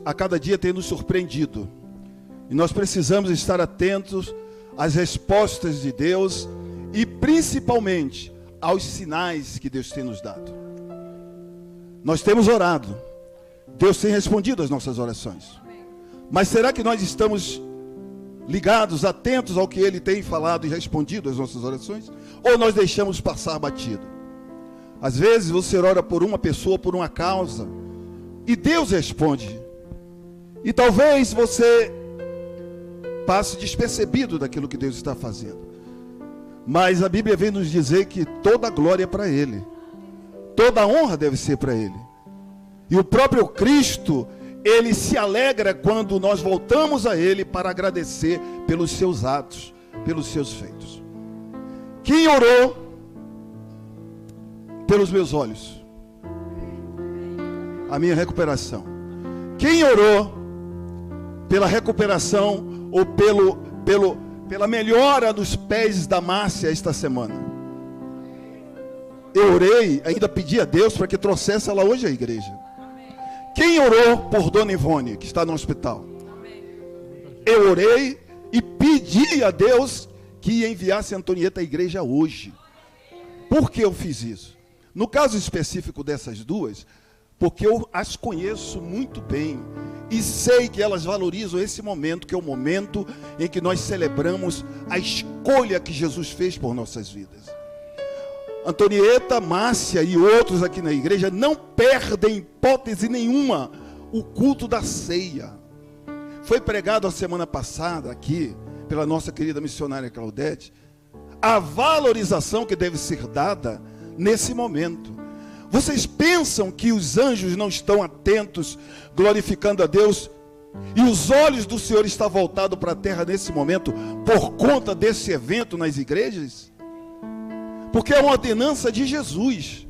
a cada dia tem nos surpreendido. E nós precisamos estar atentos às respostas de Deus e principalmente aos sinais que Deus tem nos dado. Nós temos orado. Deus tem respondido às nossas orações. Mas será que nós estamos ligados, atentos ao que Ele tem falado e respondido às nossas orações? Ou nós deixamos passar batido? Às vezes você ora por uma pessoa, por uma causa, e Deus responde. E talvez você passe despercebido daquilo que Deus está fazendo. Mas a Bíblia vem nos dizer que toda a glória é para Ele. Toda a honra deve ser para Ele. E o próprio Cristo, Ele se alegra quando nós voltamos a Ele para agradecer pelos seus atos, pelos seus feitos. Quem orou pelos meus olhos? A minha recuperação. Quem orou pela recuperação ou pela melhora dos pés da Márcia esta semana? Eu orei, ainda pedi a Deus para que trouxesse ela hoje à igreja. Quem orou por Dona Ivone, que está no hospital? Eu orei e pedi a Deus que enviasse a Antonieta à igreja hoje. Por que eu fiz isso? No caso específico dessas duas, porque eu as conheço muito bem e sei que elas valorizam esse momento, que é o momento em que nós celebramos a escolha que Jesus fez por nossas vidas. Antonieta, Márcia e outros aqui na igreja não perdem hipótese nenhuma o culto da ceia. Foi pregado a semana passada aqui pela nossa querida missionária Claudete a valorização que deve ser dada nesse momento. Vocês pensam que os anjos não estão atentos, glorificando a Deus, e os olhos do Senhor estão voltados para a terra nesse momento, por conta desse evento nas igrejas? Porque é uma ordenança de Jesus.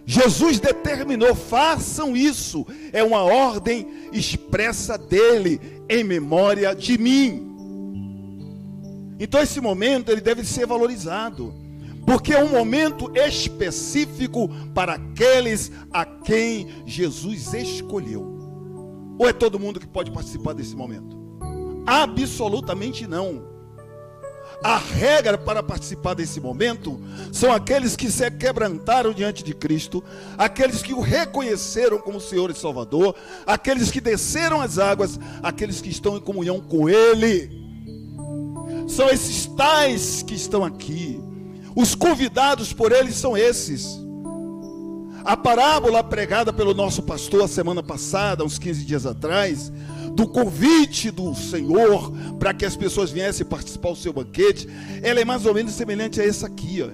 Jesus determinou, façam isso. É uma ordem expressa dele, em memória de mim. Então esse momento ele deve ser valorizado, porque é um momento específico para aqueles a quem Jesus escolheu. Ou é todo mundo que pode participar desse momento? Absolutamente não. A regra para participar desse momento são aqueles que se quebrantaram diante de Cristo, aqueles que o reconheceram como Senhor e Salvador, aqueles que desceram as águas, aqueles que estão em comunhão com Ele. São esses tais que estão aqui. Os convidados por Ele são esses. A parábola pregada pelo nosso pastor a semana passada, uns 15 dias atrás, do convite do Senhor para que as pessoas viessem participar do seu banquete, ela é mais ou menos semelhante a essa aqui, ó.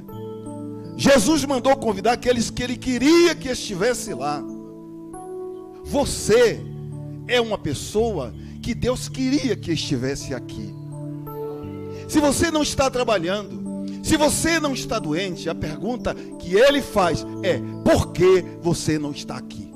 Jesus mandou convidar aqueles que Ele queria que estivesse lá. Você é uma pessoa que Deus queria que estivesse aqui. Se você não está trabalhando, se você não está doente, a pergunta que Ele faz é: por que você não está aqui?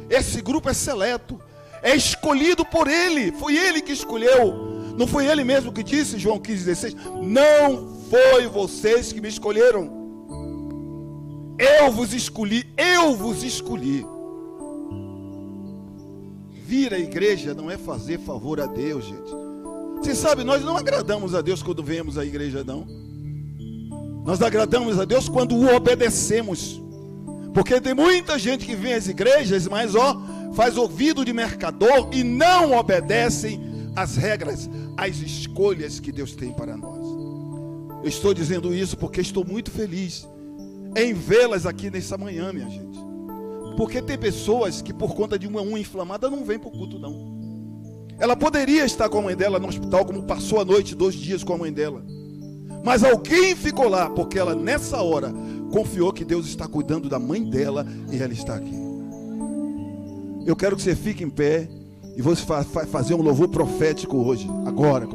Esse grupo é seleto, é escolhido por Ele, foi Ele que escolheu. Não foi Ele mesmo que disse, João 15,16, não foi vocês que me escolheram, eu vos escolhi, eu vos escolhi. Vir à igreja não é fazer favor a Deus, gente. Você sabe, nós não agradamos a Deus quando vemos à igreja, não. Nós agradamos a Deus quando o obedecemos. Porque tem muita gente que vem às igrejas, mas faz ouvido de mercador e não obedecem às regras, às escolhas que Deus tem para nós. Eu estou dizendo isso porque estou muito feliz em vê-las aqui nessa manhã, minha gente. Porque tem pessoas que por conta de uma unha inflamada não vêm para o culto, não. Ela poderia estar com a mãe dela no hospital, como passou a noite, 2 dias com a mãe dela. Mas alguém ficou lá, porque ela nessa hora confiou que Deus está cuidando da mãe dela e ela está aqui. Eu quero que você fique em pé e você vai fazer um louvor profético hoje, agora.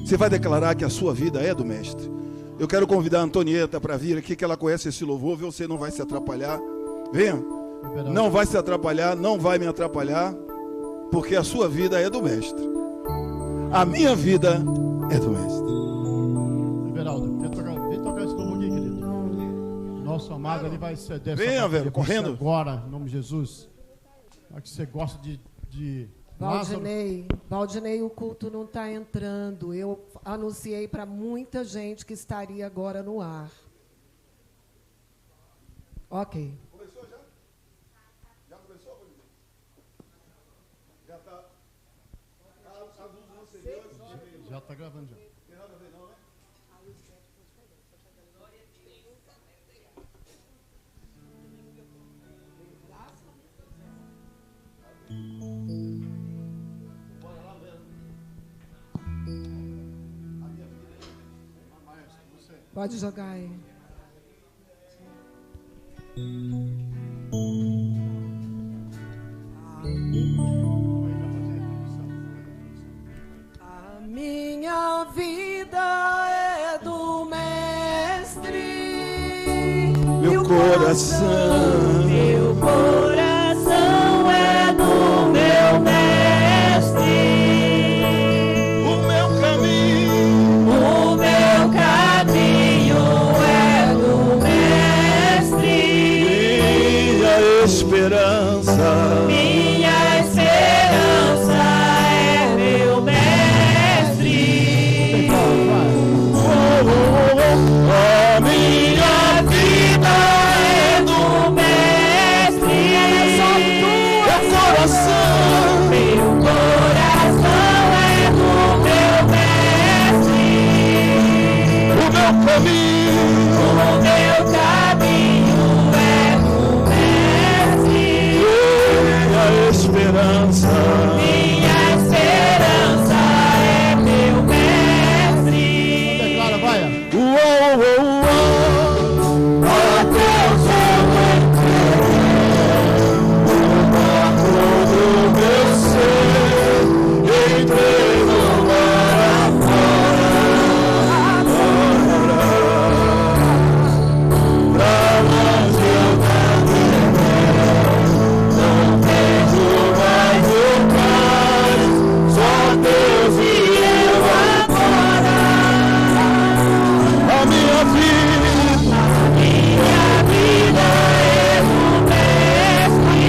Você vai declarar que a sua vida é do Mestre. Eu quero convidar a Antonieta para vir aqui, que ela conhece esse louvor, você não vai se atrapalhar. Venha, não vai se atrapalhar, não vai me atrapalhar, porque a sua vida é do Mestre. A minha vida é do Mestre. Everaldo, vem tocar esse louvor aqui, querido. Nosso nosso amado, ele vai ceder. Venha, velho, correndo. Agora, em nome de Jesus. Já que você gosta de Valdinei, o culto não está entrando. Eu anunciei para muita gente que estaria agora no ar. Ok. Começou já? Já começou? Já está. Já está gravando já. Tem nada a ver não, né? Pode jogar aí. A minha vida é do Mestre. Meu coração. Meu coração é do meu mestre. O meu caminho. O meu caminho é do mestre. Minha esperança. Minha esperança é meu mestre. A minha vida É do mestre. meu coração. Meu coração é do meu mestre. O meu caminho. O meu caminho é do mestre. Minha esperança. Minha esperança é meu mestre. Declara, vai. Ó Deus, Todo meu ser, entrei no mar afora. Pra longe eu não vejo mais o Pai, só Deus e eu agora. A minha vida é do mestre.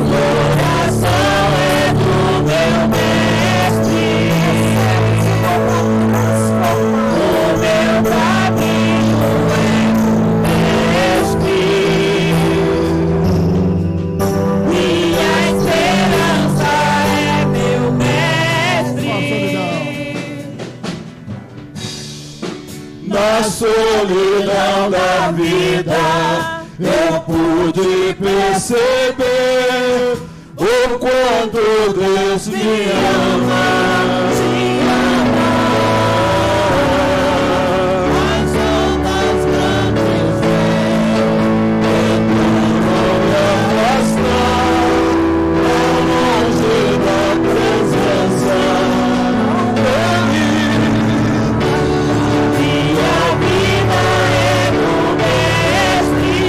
Meu coração é do meu mestre. O meu caminho é do mestre. Minha esperança é meu mestre. na solidão da vida, eu pude perceber o quanto Deus me ama. As ondas grandes vêm, tentam me afastar, tão longe da presença dele. Minha vida é do mestre.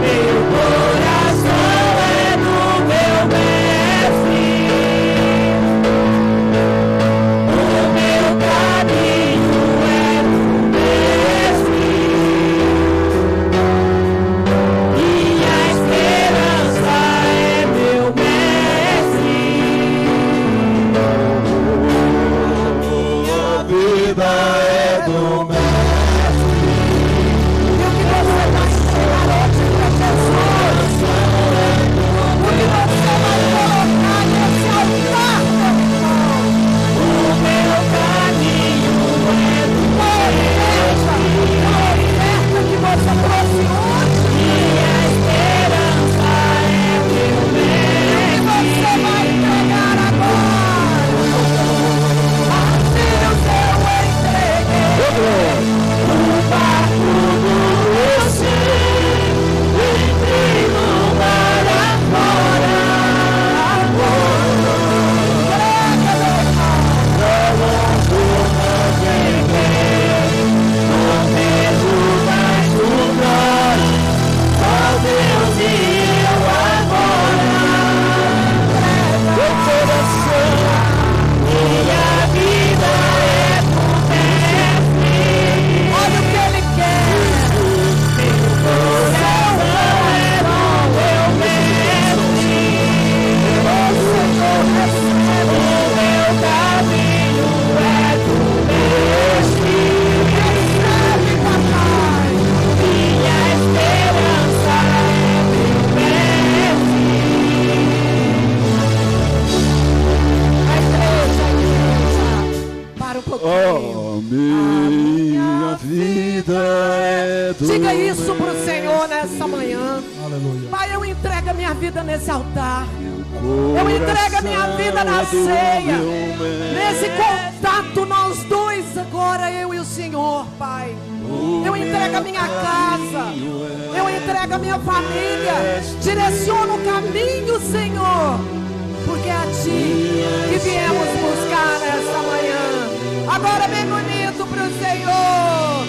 Meu coração é do meu mestre. Diga isso para o Senhor nessa manhã. Aleluia. Pai, eu entrego a minha vida nesse altar. Eu entrego a minha vida na ceia. Nesse contato, nós dois agora, eu e o Senhor, Pai. Eu entrego a minha casa. Eu entrego a minha família. Direciono o caminho, Senhor. Porque é a Ti que viemos buscar nessa manhã. Agora bem bonito para o Senhor.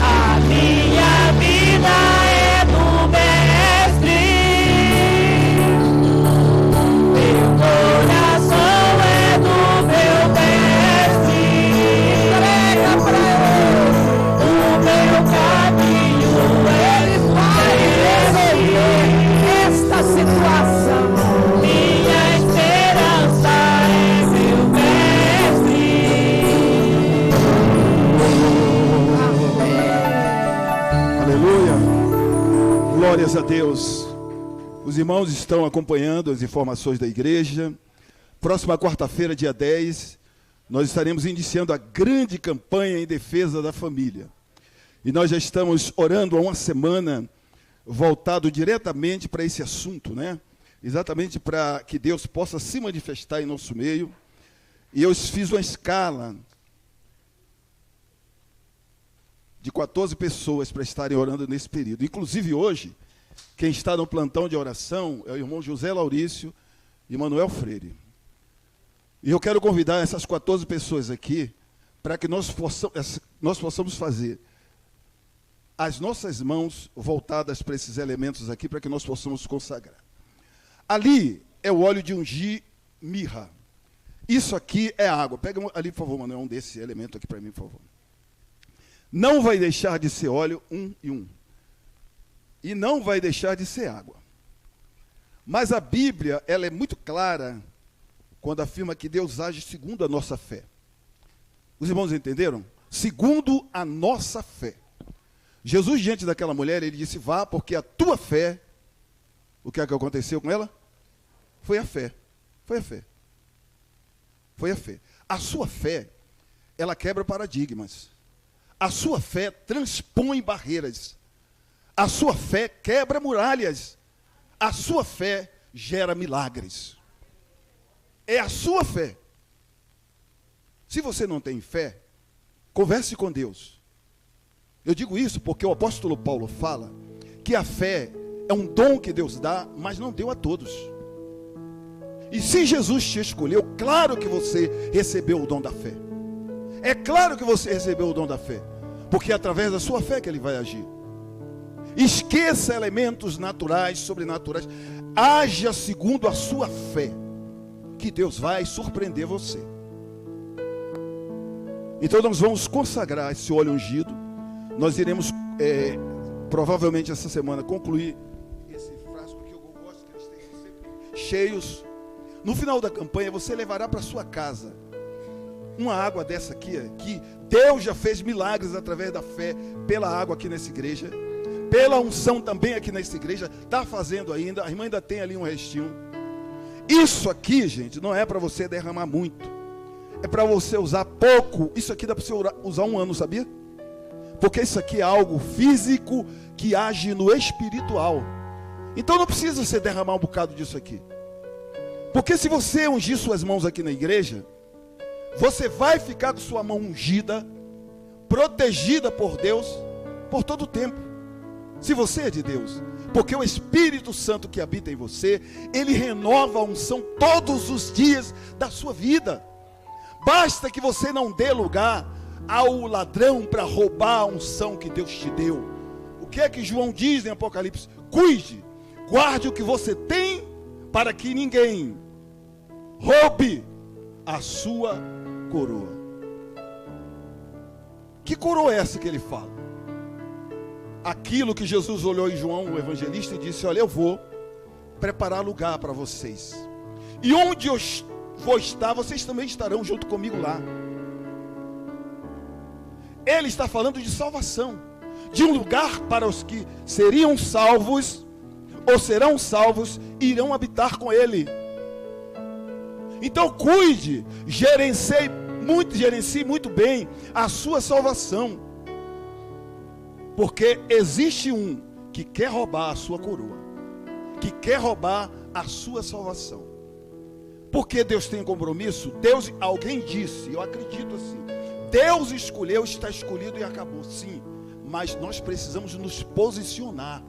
A minha vida é do Mestre. Meu coração é do meu Mestre. Entrega para Ele. O meu caminho Ele vai resolver esta situação. minha esperança é meu Mestre. Aleluia. Glórias a Deus. Os irmãos estão acompanhando as informações da igreja. Próxima quarta-feira, dia 10, nós estaremos iniciando a grande campanha em defesa da família. E nós já estamos orando há uma semana, voltado diretamente para esse assunto, né? Exatamente para que Deus possa se manifestar em nosso meio. E eu fiz uma escala de 14 pessoas para estarem orando nesse período. Inclusive hoje, quem está no plantão de oração é o irmão José Laurício e Manuel Freire. E eu quero convidar essas 14 pessoas aqui para que nós possamos fazer as nossas mãos voltadas para esses elementos aqui, para que nós possamos consagrar. Ali é o óleo de ungir mirra. Isso aqui é água. Pega ali, por favor, Manuel, um desse elemento aqui para mim, por favor. Não vai deixar de ser óleo um. E não vai deixar de ser água. Mas a Bíblia, ela é muito clara quando afirma que Deus age segundo a nossa fé. Os irmãos entenderam? Segundo a nossa fé. Jesus, diante daquela mulher, ele disse, vá, porque a tua fé, o que é que aconteceu com ela? Foi a fé. Foi a fé. Foi a fé. A sua fé, ela quebra paradigmas. A sua fé transpõe barreiras. A sua fé quebra muralhas. A sua fé gera milagres. É a sua fé. Se você não tem fé, converse com Deus. Eu digo isso porque o apóstolo Paulo fala que a fé é um dom que Deus dá, mas não deu a todos. E se Jesus te escolheu, claro que você recebeu o dom da fé. É claro que você recebeu o dom da fé, porque é através da sua fé que ele vai agir. Esqueça elementos naturais, sobrenaturais. Haja segundo a sua fé, que Deus vai surpreender você. Então nós vamos consagrar esse óleo ungido. Nós iremos, provavelmente essa semana, concluir esse frasco que eu gosto que eles tenham sempre cheios. No final da campanha, você levará para sua casa uma água dessa aqui, que Deus já fez milagres através da fé, pela água aqui nessa igreja, pela unção também aqui nessa igreja, está fazendo ainda, a irmã ainda tem ali um restinho. Isso aqui, gente, não é para você derramar muito, é para você usar pouco. Isso aqui dá para você usar um ano, sabia? Porque isso aqui é algo físico que age no espiritual. Então não precisa você derramar um bocado disso aqui. Porque se você ungir suas mãos aqui na igreja, você vai ficar com sua mão ungida, protegida por Deus, por todo o tempo. Se você é de Deus. Porque o Espírito Santo que habita em você, ele renova a unção todos os dias da sua vida. Basta que você não dê lugar ao ladrão para roubar a unção que Deus te deu. O que é que João diz em Apocalipse? Cuide, guarde o que você tem, para que ninguém roube a sua coroa. Que coroa é essa que ele fala? Aquilo que Jesus olhou em João, o evangelista, e disse, olha, eu vou preparar lugar para vocês. E onde eu vou estar, vocês também estarão junto comigo lá. Ele está falando de salvação, de um lugar para os que seriam salvos, ou serão salvos, irão habitar com ele. Então cuide, gerencie muito bem a sua salvação. Porque existe um que quer roubar a sua coroa, que quer roubar a sua salvação. Porque Deus tem compromisso? Alguém disse, eu acredito assim, Deus escolheu, está escolhido e acabou. Sim, mas nós precisamos nos posicionar.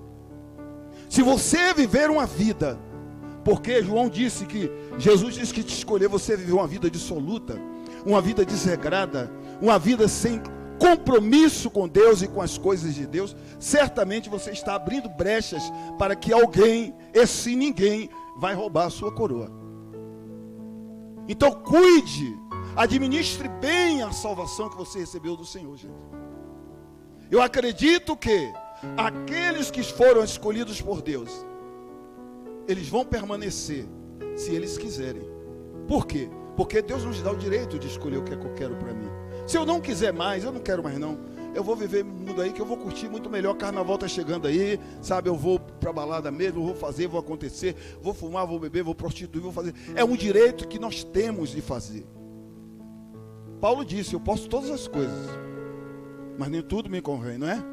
Se você viver uma vida, porque João disse que, Jesus disse que te escolheu, você viver uma vida dissoluta, uma vida desregrada, uma vida sem compromisso com Deus e com as coisas de Deus, certamente você está abrindo brechas para que alguém, esse ninguém, vai roubar a sua coroa. Então cuide, administre bem a salvação que você recebeu do Senhor, gente. Eu acredito que aqueles que foram escolhidos por Deus, eles vão permanecer, se eles quiserem. Por quê? Porque Deus nos dá o direito de escolher o que é que eu quero para mim. Se eu não quiser mais, eu não quero mais não. Eu vou viver um mundo aí que eu vou curtir muito melhor. Carnaval está chegando aí, sabe? Eu vou para balada mesmo, vou fazer, vou acontecer, vou fumar, vou beber, vou prostituir, vou fazer. É um direito que nós temos de fazer. Paulo disse, eu posso todas as coisas, mas nem tudo me convém, não é?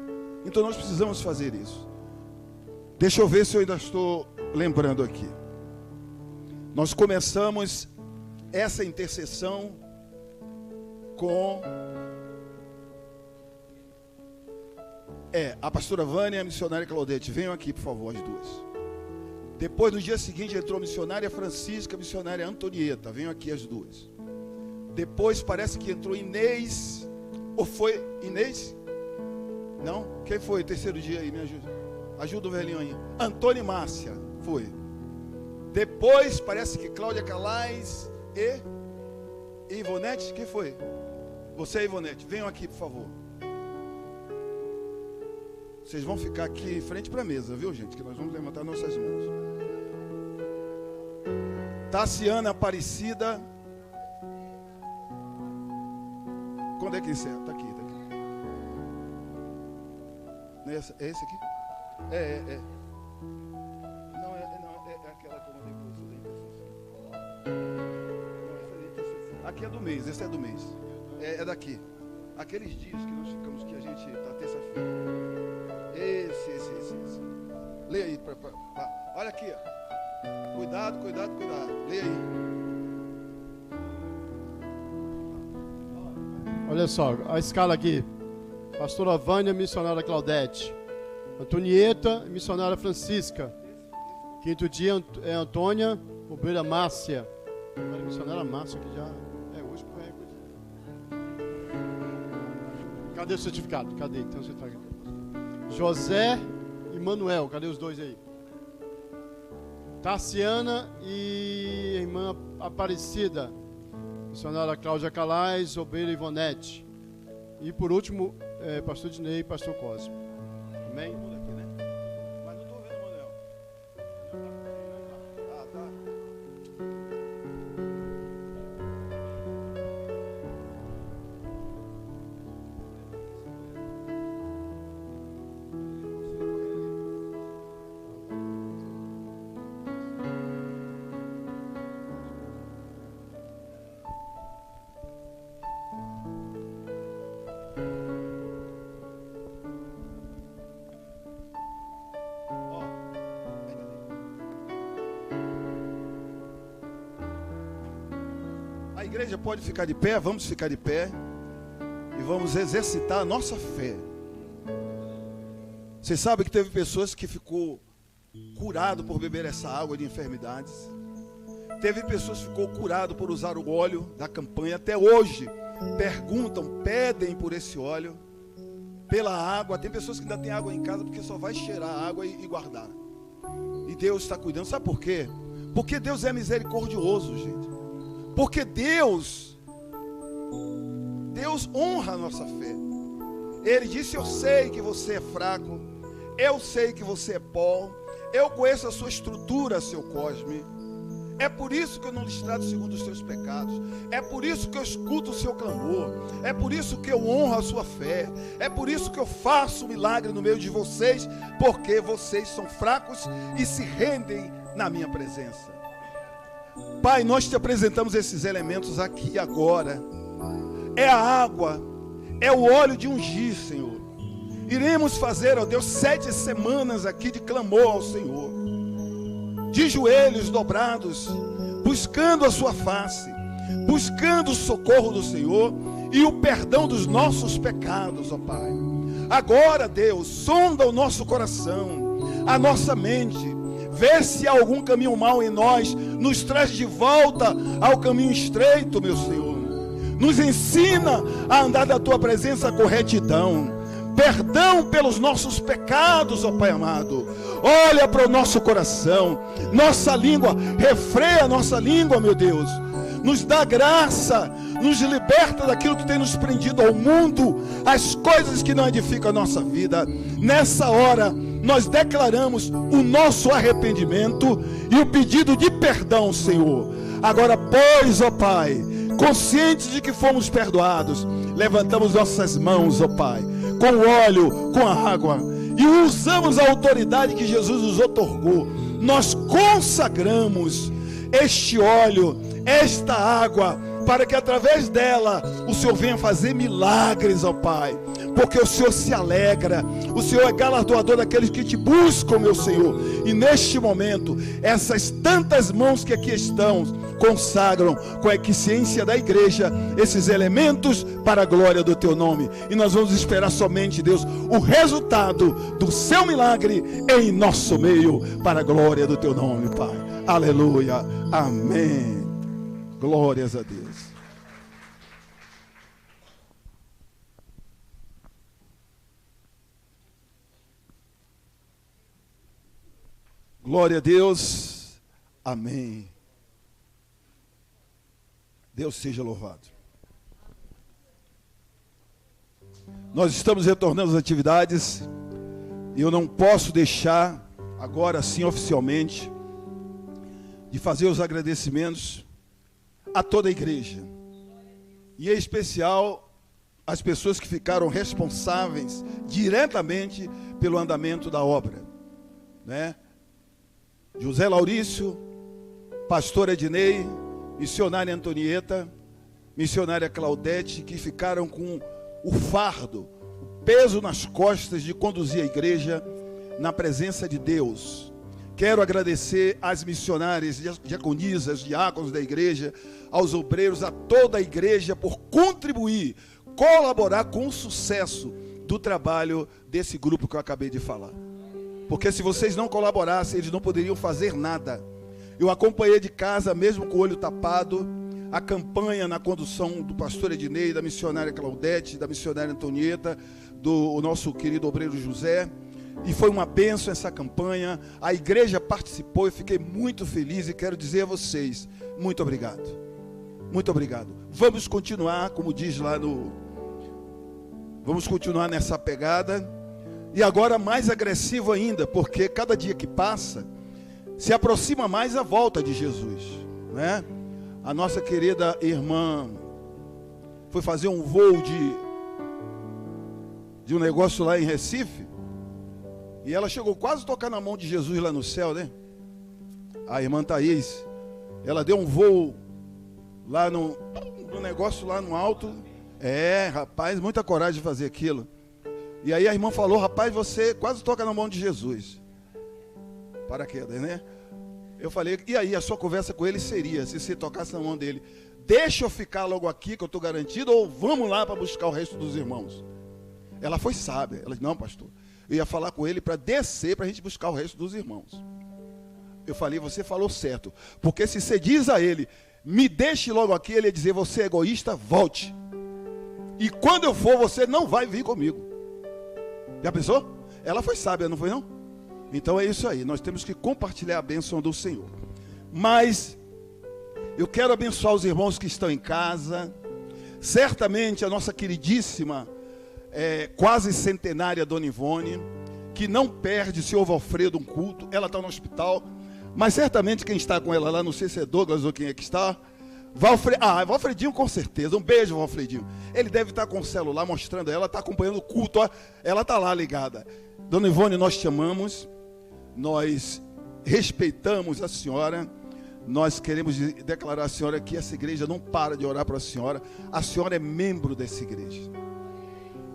Então nós precisamos fazer isso. Deixa eu ver se eu ainda estou lembrando aqui. Nós começamos essa intercessão com a pastora Vânia e a missionária Claudete. Venham aqui, por favor, as duas. Depois, no dia seguinte, entrou a missionária Francisca, a missionária Antonieta. Venham aqui as duas. Depois, parece que entrou Inês. Ou foi Inês? Não? Quem foi o terceiro dia aí? Me ajuda. Ajuda o velhinho aí. Antônio e Márcia. Foi. Depois, parece que Cláudia Calais e Ivonete. Quem foi? Você, Ivonete. Venham aqui, por favor. Vocês vão ficar aqui em frente para a mesa, viu, gente? Que nós vamos levantar nossas mãos. Tassiana Aparecida. Quando é que encerra? Está aqui, está aqui. É esse aqui? É. Não, é aquela como depois da intercessão. Não, aqui é do mês, esse é do mês. É daqui. Aqueles dias que nós ficamos, que a gente está terça-feira. Esse. Leia aí. Olha aqui. Ó. Cuidado. Leia aí. Olha só, a escala aqui. Pastora Vânia, missionária Claudete. Antonieta, missionária Francisca. Quinto dia é Antônia, obreira Márcia. Olha, missionária Márcia, que já é hoje por recorde. Cadê o certificado? Cadê? Então você tá aqui. José e Manuel, cadê os dois aí? Tassiana e irmã Aparecida. Missionária Cláudia Calais, obreira Ivonete. E por último, pastor Dinei e pastor Cosme. Amém? Mas não estou vendo o Manuel. Tá. A igreja pode ficar de pé, vamos ficar de pé e vamos exercitar a nossa fé. Você sabe que teve pessoas que ficou curado por beber essa água de enfermidades. Teve pessoas que ficou curado por usar o óleo da campanha. Até hoje pedem por esse óleo, pela água. Tem pessoas que ainda têm água em casa porque só vai cheirar a água e guardar. E Deus está cuidando. Sabe por quê? Porque Deus é misericordioso, gente. Porque Deus honra a nossa fé. Ele disse, eu sei que você é fraco, eu sei que você é pó, eu conheço a sua estrutura, seu Cosme. É por isso que eu não lhes trato segundo os seus pecados. É por isso que eu escuto o seu clamor. É por isso que eu honro a sua fé. É por isso que eu faço um milagre no meio de vocês, porque vocês são fracos e se rendem na minha presença. Pai, nós te apresentamos esses elementos aqui agora. É a água, é o óleo de ungir, Senhor. Iremos fazer, ó Deus, 7 semanas aqui de clamor ao Senhor, de joelhos dobrados, buscando a sua face, buscando o socorro do Senhor e o perdão dos nossos pecados, ó Pai. Agora, Deus, sonda o nosso coração, a nossa mente, vê se há algum caminho mau em nós, nos traz de volta ao caminho estreito, meu Senhor. Nos ensina a andar da Tua presença com retidão, perdão pelos nossos pecados, ó Pai amado. Olha para o nosso coração, nossa língua, refreia a nossa língua, meu Deus. Nos dá graça, nos liberta daquilo que tem nos prendido ao mundo, as coisas que não edificam a nossa vida. Nessa hora, nós declaramos o nosso arrependimento e o pedido de perdão, Senhor. Agora, pois, ó Pai, conscientes de que fomos perdoados, levantamos nossas mãos, ó Pai, com o óleo, com a água, e usamos a autoridade que Jesus nos otorgou. Nós consagramos este óleo, esta água, para que através dela o Senhor venha fazer milagres, ó Pai, porque o Senhor se alegra, o Senhor é galardoador daqueles que te buscam, meu Senhor. E neste momento, essas tantas mãos que aqui estão, consagram com a eficiência da igreja esses elementos para a glória do Teu nome. E nós vamos esperar somente, Deus, o resultado do Seu milagre em nosso meio, para a glória do Teu nome, Pai. Aleluia, amém. Glórias a Deus. Glória a Deus, amém. Deus seja louvado. Nós estamos retornando às atividades e eu não posso deixar, agora sim oficialmente, de fazer os agradecimentos a toda a igreja, e em especial as pessoas que ficaram responsáveis diretamente pelo andamento da obra, né? José Laurício, pastor Ednei, missionária Antonieta, missionária Claudete, que ficaram com o fardo, o peso nas costas de conduzir a igreja na presença de Deus. Quero agradecer às missionárias, diaconisas, diáconos da igreja, aos obreiros, a toda a igreja por contribuir, colaborar com o sucesso do trabalho desse grupo que eu acabei de falar. Porque se vocês não colaborassem, eles não poderiam fazer nada. Eu acompanhei de casa, mesmo com o olho tapado, a campanha na condução do pastor Ednei, da missionária Claudete, da missionária Antonieta, do nosso querido obreiro José. E foi uma bênção essa campanha. A igreja participou e fiquei muito feliz. E quero dizer a vocês, muito obrigado. Muito obrigado. Vamos continuar, como diz lá no... Vamos continuar nessa pegada. E agora mais agressivo ainda, porque cada dia que passa, se aproxima mais a volta de Jesus, né? A nossa querida irmã foi fazer um voo de um negócio lá em Recife, e ela chegou quase a tocar na mão de Jesus lá no céu, né? A irmã Thaís, ela deu um voo lá no negócio lá no alto. Rapaz, muita coragem de fazer aquilo. E aí a irmã falou, rapaz, você quase toca na mão de Jesus. Paraquedas, né? Eu falei, e aí a sua conversa com ele seria, se você tocasse na mão dele, deixa eu ficar logo aqui que eu estou garantido, ou vamos lá para buscar o resto dos irmãos? Ela foi sábia. Ela disse, não, pastor, eu ia falar com ele para descer, para a gente buscar o resto dos irmãos. Eu falei, você falou certo, porque se você diz a ele, me deixe logo aqui, ele ia dizer, você é egoísta, volte. E quando eu for, você não vai vir comigo. Já pensou? Ela foi sábia, não foi não? Então é isso aí, nós temos que compartilhar a bênção do Senhor. Mas eu quero abençoar os irmãos que estão em casa. Certamente a nossa queridíssima, quase centenária Dona Ivone, que não perde, se houve Alfredo um culto, ela está no hospital. Mas certamente quem está com ela lá, não sei se é Douglas ou quem é que está, Valfredinho com certeza, um beijo Valfredinho. Ele deve estar com o celular mostrando, ela está acompanhando o culto, ó, ela está lá ligada. Dona Ivone, nós te amamos, nós respeitamos a senhora, nós queremos declarar à senhora que essa igreja não para de orar para a senhora é membro dessa igreja.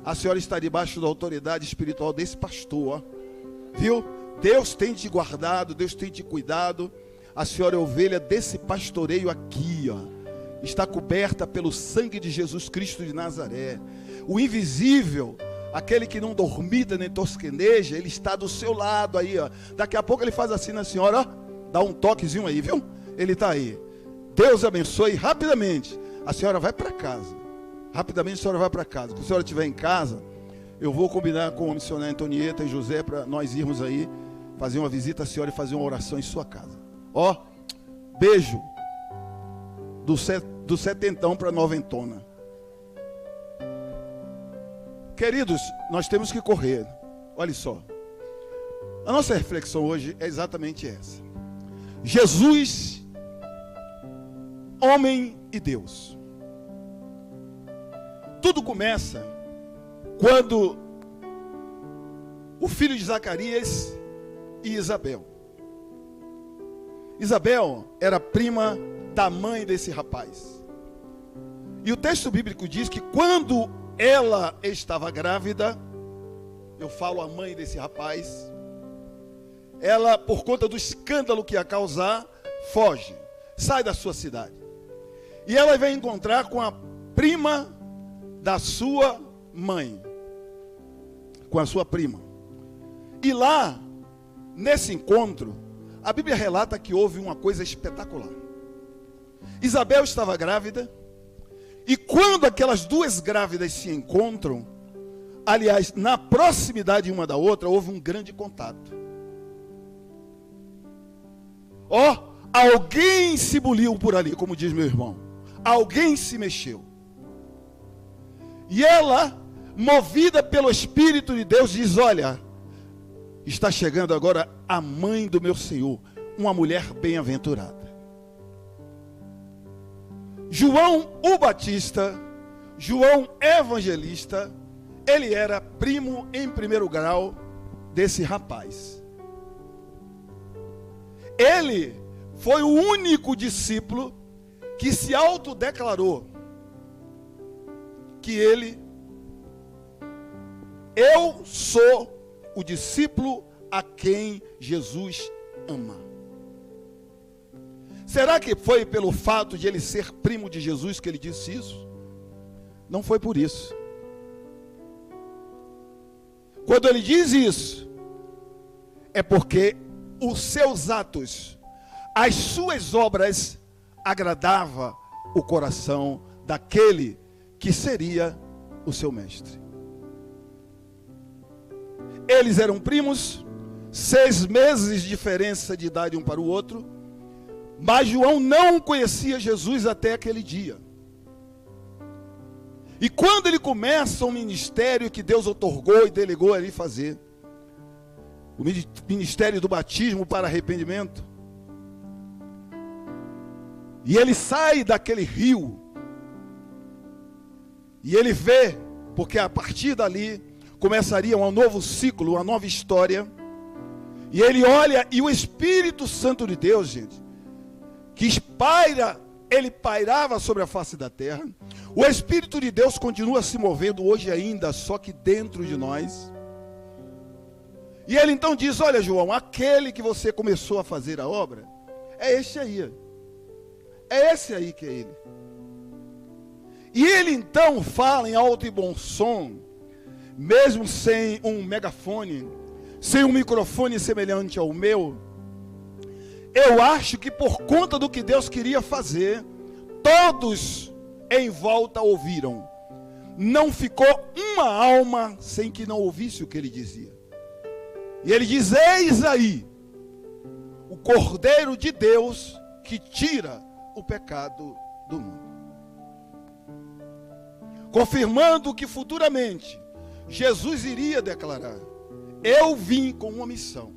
a senhora está debaixo da autoridade espiritual desse pastor, ó. Viu? Deus tem te guardado, Deus tem te cuidado. A senhora é ovelha desse pastoreio aqui, ó. Está coberta pelo sangue de Jesus Cristo de Nazaré. O invisível, aquele que não dormita nem tosqueneja, ele está do seu lado aí, ó. Daqui a pouco ele faz assim na senhora, ó. Dá um toquezinho aí, viu? Ele está aí. Deus abençoe rapidamente. A senhora vai para casa. Rapidamente a senhora vai para casa. Quando a senhora estiver em casa, eu vou combinar com a missionária Antonieta e José para nós irmos aí fazer uma visita à senhora e fazer uma oração em sua casa. Ó, beijo do setentão para noventona. Queridos, nós temos que correr. Olha só. A nossa reflexão hoje é exatamente essa. Jesus, homem e Deus. Tudo começa quando o filho de Zacarias e Isabel. Isabel era prima da mãe desse rapaz. E o texto bíblico diz que quando ela estava grávida, eu falo a mãe desse rapaz, ela, por conta do escândalo que ia causar, foge, sai da sua cidade. E ela vai encontrar com a prima da sua mãe, com a sua prima. E lá, nesse encontro, a Bíblia relata que houve uma coisa espetacular. Isabel estava grávida, e quando aquelas duas grávidas se encontram, aliás, na proximidade uma da outra, houve um grande contato. Ó, alguém se buliu por ali, como diz meu irmão. Alguém se mexeu. E ela, movida pelo Espírito de Deus, diz: olha, está chegando agora a mãe do meu Senhor, uma mulher bem-aventurada. João o Batista, João Evangelista, ele era primo em primeiro grau desse rapaz. Ele foi o único discípulo que se autodeclarou que eu sou o discípulo a quem Jesus ama. Será que foi pelo fato de ele ser primo de Jesus que ele disse isso? Não foi por isso. Quando ele diz isso, é porque os seus atos, as suas obras, agradavam o coração daquele que seria o seu mestre. Eles eram primos, 6 meses de diferença de idade um para o outro, mas João não conhecia Jesus até aquele dia. E quando ele começa um ministério que Deus otorgou e delegou a ele fazer, o ministério do batismo para arrependimento, e ele sai daquele rio, e ele vê, porque a partir dali começaria um novo ciclo, uma nova história. E ele olha, e o Espírito Santo de Deus, gente, que ele pairava sobre a face da terra. O Espírito de Deus continua se movendo hoje ainda, só que dentro de nós. E ele então diz: olha, João, aquele que você começou a fazer a obra, é esse aí. É esse aí que é ele. E ele então fala em alto e bom som, mesmo sem um megafone, sem um microfone semelhante ao meu. Eu acho que por conta do que Deus queria fazer, todos em volta ouviram. Não ficou uma alma sem que não ouvisse o que ele dizia. E ele diz: eis aí o Cordeiro de Deus que tira o pecado do mundo. Confirmando que futuramente Jesus iria declarar: eu vim com uma missão,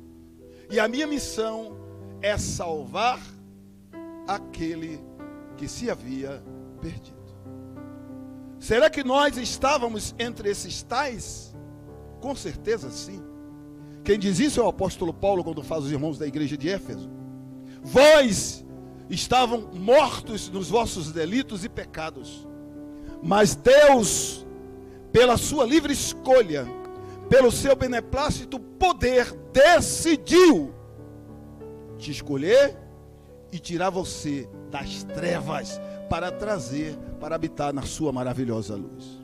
e a minha missão é salvar aquele que se havia perdido. Será que nós estávamos entre esses tais? Com certeza sim. Quem diz isso é o apóstolo Paulo, quando faz os irmãos da igreja de Éfeso. Vós estavam mortos nos vossos delitos e pecados, mas Deus, pela sua livre escolha, pelo seu beneplácito poder, decidiu te escolher e tirar você das trevas para trazer, para habitar na sua maravilhosa luz.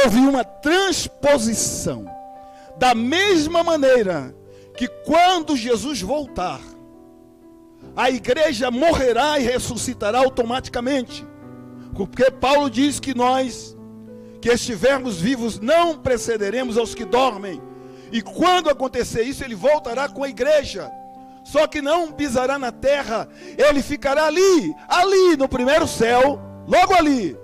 Houve uma transposição, da mesma maneira que quando Jesus voltar, a igreja morrerá e ressuscitará automaticamente, porque Paulo diz que nós, que estivermos vivos, não precederemos aos que dormem, e quando acontecer isso, ele voltará com a igreja, só que não pisará na terra, ele ficará ali no primeiro céu, logo ali,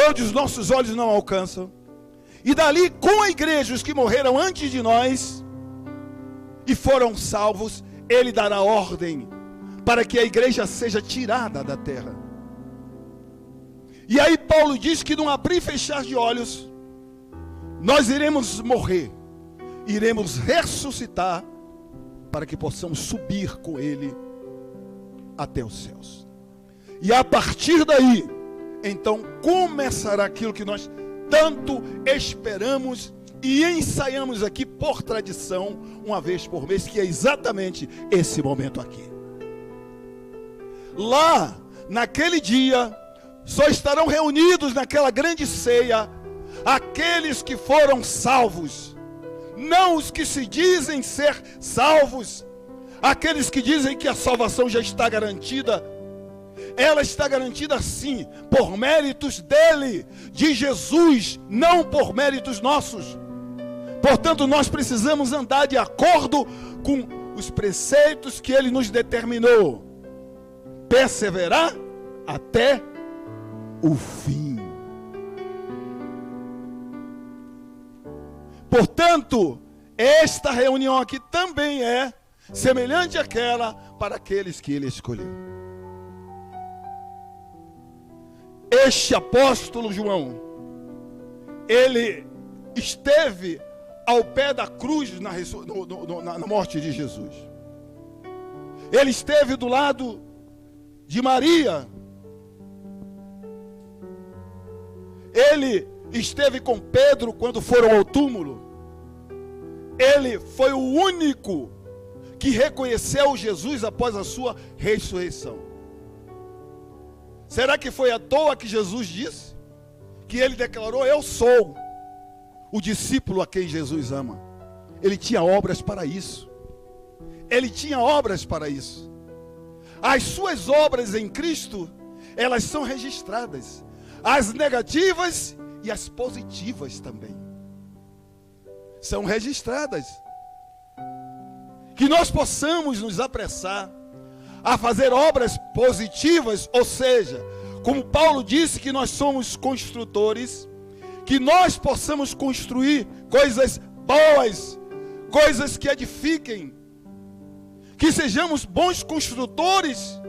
onde os nossos olhos não alcançam, e dali com a igreja, os que morreram antes de nós, e foram salvos, ele dará ordem, para que a igreja seja tirada da terra. E aí Paulo diz que num abrir e fechar de olhos, nós iremos morrer, iremos ressuscitar, para que possamos subir com ele até os céus. E a partir daí, então começará aquilo que nós tanto esperamos e ensaiamos aqui por tradição, uma vez por mês, que é exatamente esse momento aqui. Lá, naquele dia, só estarão reunidos naquela grande ceia aqueles que foram salvos, não os que se dizem ser salvos, aqueles que dizem que a salvação já está garantida. Ela está garantida sim, por méritos dele, de Jesus, não por méritos nossos. Portanto, nós precisamos andar de acordo com os preceitos que ele nos determinou, perseverar até o fim. Portanto, esta reunião aqui também é semelhante àquela para aqueles que ele escolheu. Este apóstolo João, ele esteve ao pé da cruz na morte de Jesus. Ele esteve do lado de Maria. Ele esteve com Pedro quando foram ao túmulo. Ele foi o único que reconheceu Jesus após a sua ressurreição. Será que foi à toa que Jesus disse? Que ele declarou: eu sou o discípulo a quem Jesus ama. Ele tinha obras para isso. Ele tinha obras para isso. As suas obras em Cristo, elas são registradas. As negativas e as positivas também são registradas. Que nós possamos nos apressar a fazer obras positivas, ou seja, como Paulo disse que nós somos construtores, que nós possamos construir coisas boas, coisas que edifiquem, que sejamos bons construtores.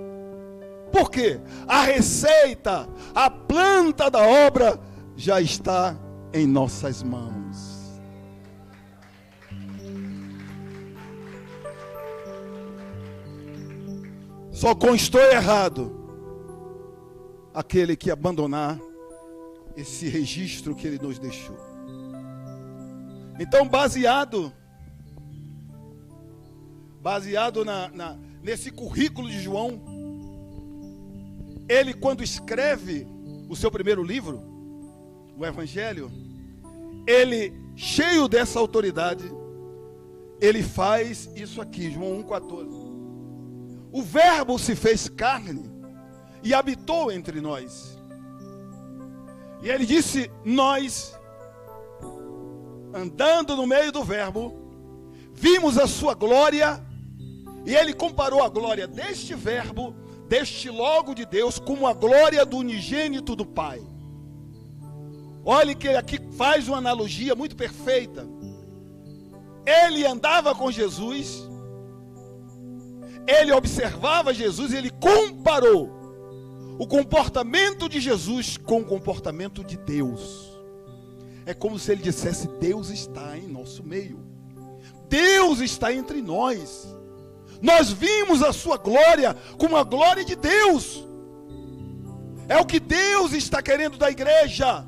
Por quê? A receita, a planta da obra já está em nossas mãos. Só constrói errado aquele que abandonar esse registro que ele nos deixou. Então, baseado nesse currículo de João, ele, quando escreve o seu primeiro livro, o Evangelho, ele, cheio dessa autoridade, ele faz isso aqui, João 1,14. O verbo se fez carne e habitou entre nós. E ele disse: nós, andando no meio do verbo, vimos a sua glória. E ele comparou a glória deste verbo, deste logo de Deus, como a glória do unigênito do Pai. Olhe que ele aqui faz uma analogia muito perfeita. Ele andava com Jesus, ele observava Jesus e ele comparou o comportamento de Jesus com o comportamento de Deus. É como se ele dissesse: Deus está em nosso meio, Deus está entre nós. Nós vimos a sua glória como a glória de Deus. É o que Deus está querendo da igreja.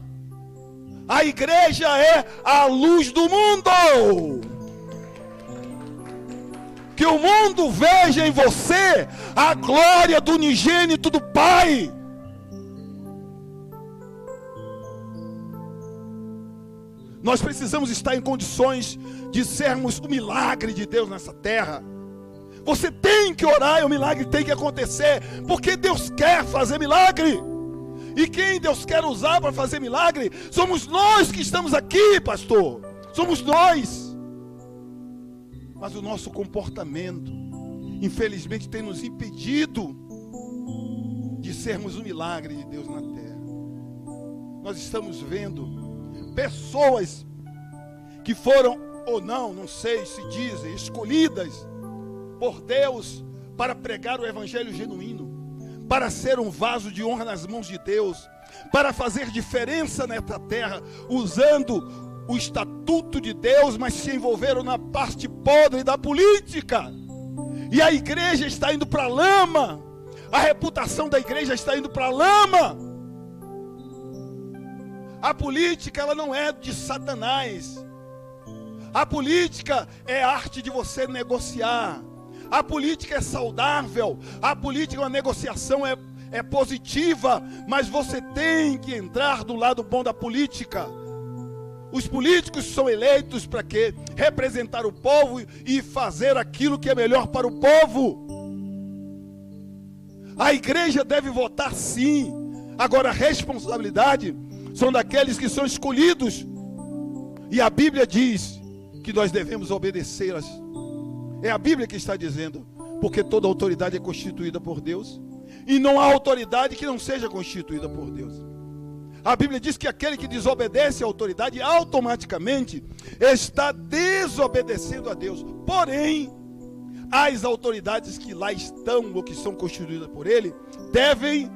A igreja é a luz do mundo. Que o mundo veja em você a glória do unigênito do Pai. Nós precisamos estar em condições de sermos o milagre de Deus nessa terra. Você tem que orar e o milagre tem que acontecer, porque Deus quer fazer milagre. E quem Deus quer usar para fazer milagre, somos nós que estamos aqui, pastor. Somos nós. Mas o nosso comportamento, infelizmente, tem nos impedido de sermos o milagre de Deus na terra. Nós estamos vendo pessoas que foram, ou não sei se dizem, escolhidas por Deus para pregar o evangelho genuíno, para ser um vaso de honra nas mãos de Deus, para fazer diferença nessa terra, usando o estatuto de Deus, mas se envolveram na parte podre da política. E a igreja está indo para a lama. A reputação da igreja está indo para a lama. A política, ela não é de Satanás. A política é a arte de você negociar. A política é saudável. A política é uma negociação, é positiva. Mas você tem que entrar do lado bom da política. Os políticos são eleitos para quê? Representar o povo e fazer aquilo que é melhor para o povo. A igreja deve votar sim. Agora a responsabilidade são daqueles que são escolhidos. E a Bíblia diz que nós devemos obedecê-las. É a Bíblia que está dizendo. Porque toda autoridade é constituída por Deus. E não há autoridade que não seja constituída por Deus. A Bíblia diz que aquele que desobedece à autoridade automaticamente está desobedecendo a Deus. Porém, as autoridades que lá estão ou que são constituídas por Ele devem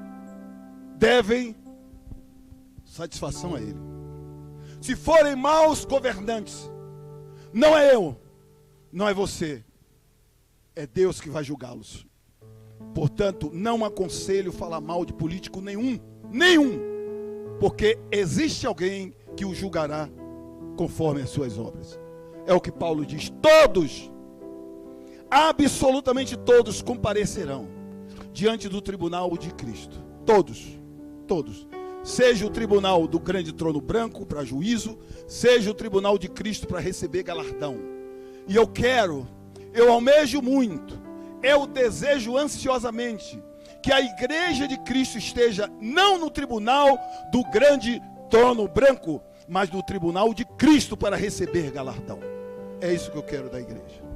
satisfação a Ele. Se forem maus governantes, não é eu, não é você, é Deus que vai julgá-los. Portanto, não aconselho falar mal de político nenhum, porque existe alguém que o julgará conforme as suas obras. É o que Paulo diz: todos, absolutamente todos comparecerão diante do tribunal de Cristo. Todos. Seja o tribunal do grande trono branco para juízo, seja o tribunal de Cristo para receber galardão. E eu almejo muito, eu desejo ansiosamente que a igreja de Cristo esteja não no tribunal do grande trono branco, mas no tribunal de Cristo para receber galardão. É isso que eu quero da igreja.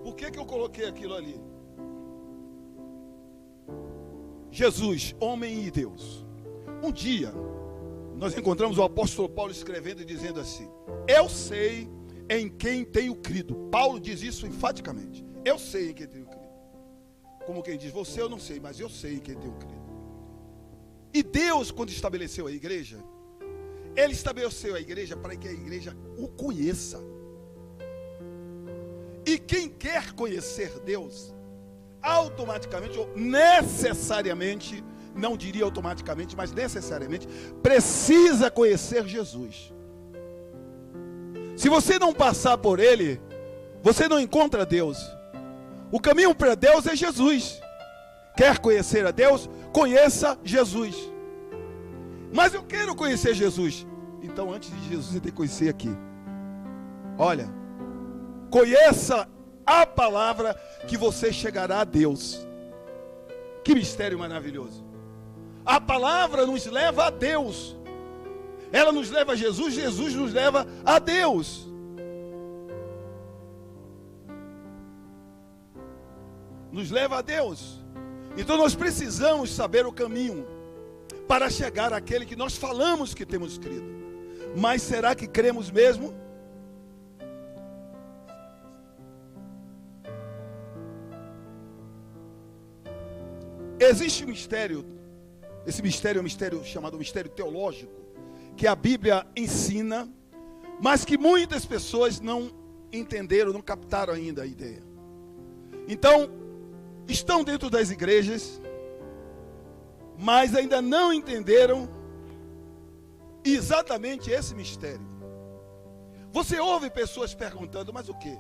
Por que eu coloquei aquilo ali? Jesus, homem e Deus. Um dia, nós encontramos o apóstolo Paulo escrevendo e dizendo assim: eu sei em quem tenho crido. Paulo diz isso enfaticamente. Eu sei em quem tenho crido. Como quem diz: você eu não sei, mas eu sei em quem tenho crido. E Deus, quando estabeleceu a igreja, Ele estabeleceu a igreja para que a igreja o conheça. E quem quer conhecer Deus, automaticamente ou necessariamente, não diria automaticamente, mas necessariamente, precisa conhecer Jesus. Se você não passar por Ele, você não encontra Deus. O caminho para Deus é Jesus. Quer conhecer a Deus? Conheça Jesus. Mas eu quero conhecer Jesus. Então, antes de Jesus, você tem que conhecer aqui. Olha, conheça a palavra que você chegará a Deus. Que mistério maravilhoso. A palavra nos leva a Deus. Ela nos leva a Jesus, Jesus nos leva a Deus. Nos leva a Deus. Então nós precisamos saber o caminho para chegar àquele que nós falamos que temos crido. Mas será que cremos mesmo? Existe um mistério. Esse mistério é um mistério chamado mistério teológico, que a Bíblia ensina, mas que muitas pessoas não entenderam, não captaram ainda a ideia. Então, estão dentro das igrejas, mas ainda não entenderam exatamente esse mistério. Você ouve pessoas perguntando, mas o que?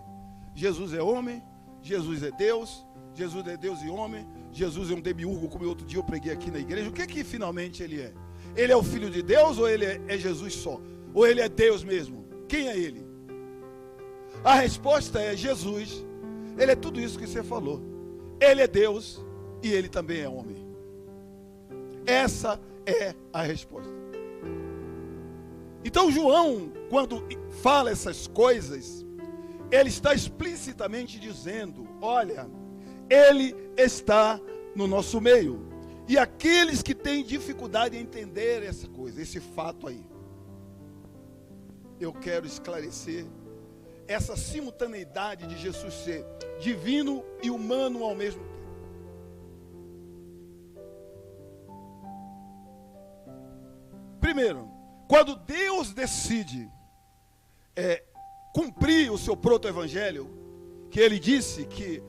Jesus é homem? Jesus é Deus? Jesus é Deus e homem? Jesus é um demiurgo, como outro dia eu preguei aqui na igreja. O que finalmente ele é? Ele é o Filho de Deus ou ele é Jesus só? Ou ele é Deus mesmo? Quem é ele? A resposta é Jesus. Ele é tudo isso que você falou. Ele é Deus e ele também é homem. Essa é a resposta. Então João, quando fala essas coisas, ele está explicitamente dizendo, olha, ele está no nosso meio. E aqueles que têm dificuldade em entender essa coisa, esse fato aí, eu quero esclarecer essa simultaneidade de Jesus ser divino e humano ao mesmo tempo. Primeiro, quando Deus decide cumprir o seu proto-evangelho, que ele disse que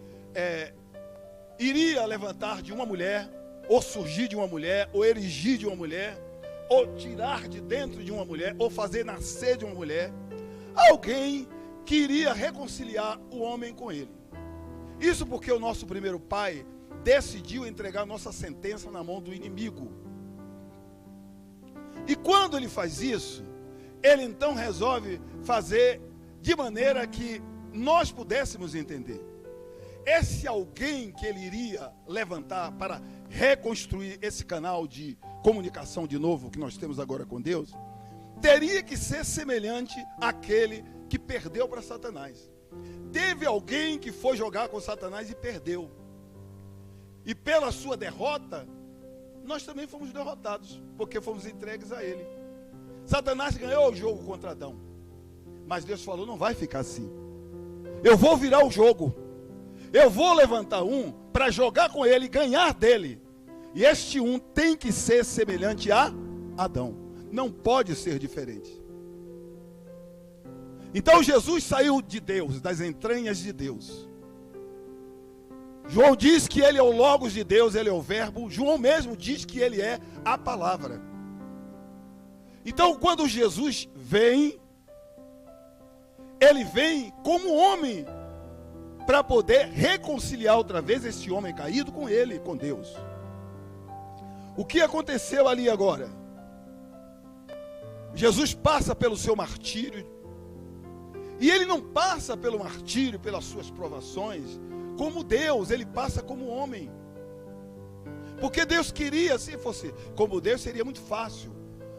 iria levantar de uma mulher, ou surgir de uma mulher, ou erigir de uma mulher, ou tirar de dentro de uma mulher, ou fazer nascer de uma mulher, alguém que iria reconciliar o homem com ele. Isso porque o nosso primeiro pai decidiu entregar nossa sentença na mão do inimigo. E quando ele faz isso, ele então resolve fazer de maneira que nós pudéssemos entender. Esse alguém que ele iria levantar para reconstruir esse canal de comunicação de novo que nós temos agora com Deus, teria que ser semelhante àquele que perdeu para Satanás. Teve alguém que foi jogar com Satanás e perdeu. E pela sua derrota, nós também fomos derrotados, porque fomos entregues a ele. Satanás ganhou o jogo contra Adão. Mas Deus falou, não vai ficar assim. Eu vou virar o jogo. Eu vou levantar um para jogar com ele e ganhar dele. E este um tem que ser semelhante a Adão. Não pode ser diferente. Então Jesus saiu de Deus, das entranhas de Deus. João diz que ele é o Logos de Deus, ele é o Verbo. João mesmo diz que ele é a palavra. Então quando Jesus vem, ele vem como homem, para poder reconciliar outra vez esse homem caído com ele, com Deus. O que aconteceu ali agora? Jesus passa pelo seu martírio, e ele não passa pelo martírio, pelas suas provações, como Deus, ele passa como homem. Porque Deus queria, se fosse como Deus, seria muito fácil.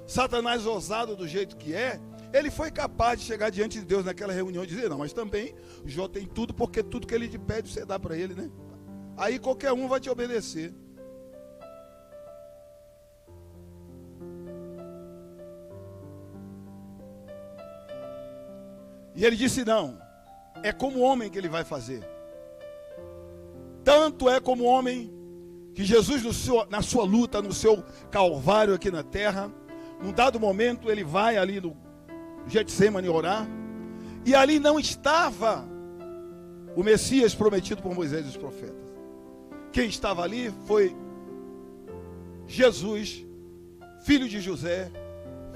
Satanás, ousado do jeito que é, ele foi capaz de chegar diante de Deus naquela reunião e dizer, não, mas também Jó tem tudo, porque tudo que ele te pede, você dá para ele, né? Aí qualquer um vai te obedecer. E ele disse, não, é como homem que ele vai fazer. Tanto é como homem que Jesus, na sua luta, no seu calvário aqui na terra, num dado momento ele vai ali no Getsêmani orar, e ali não estava o Messias prometido por Moisés e os profetas. Quem estava ali foi Jesus, filho de José,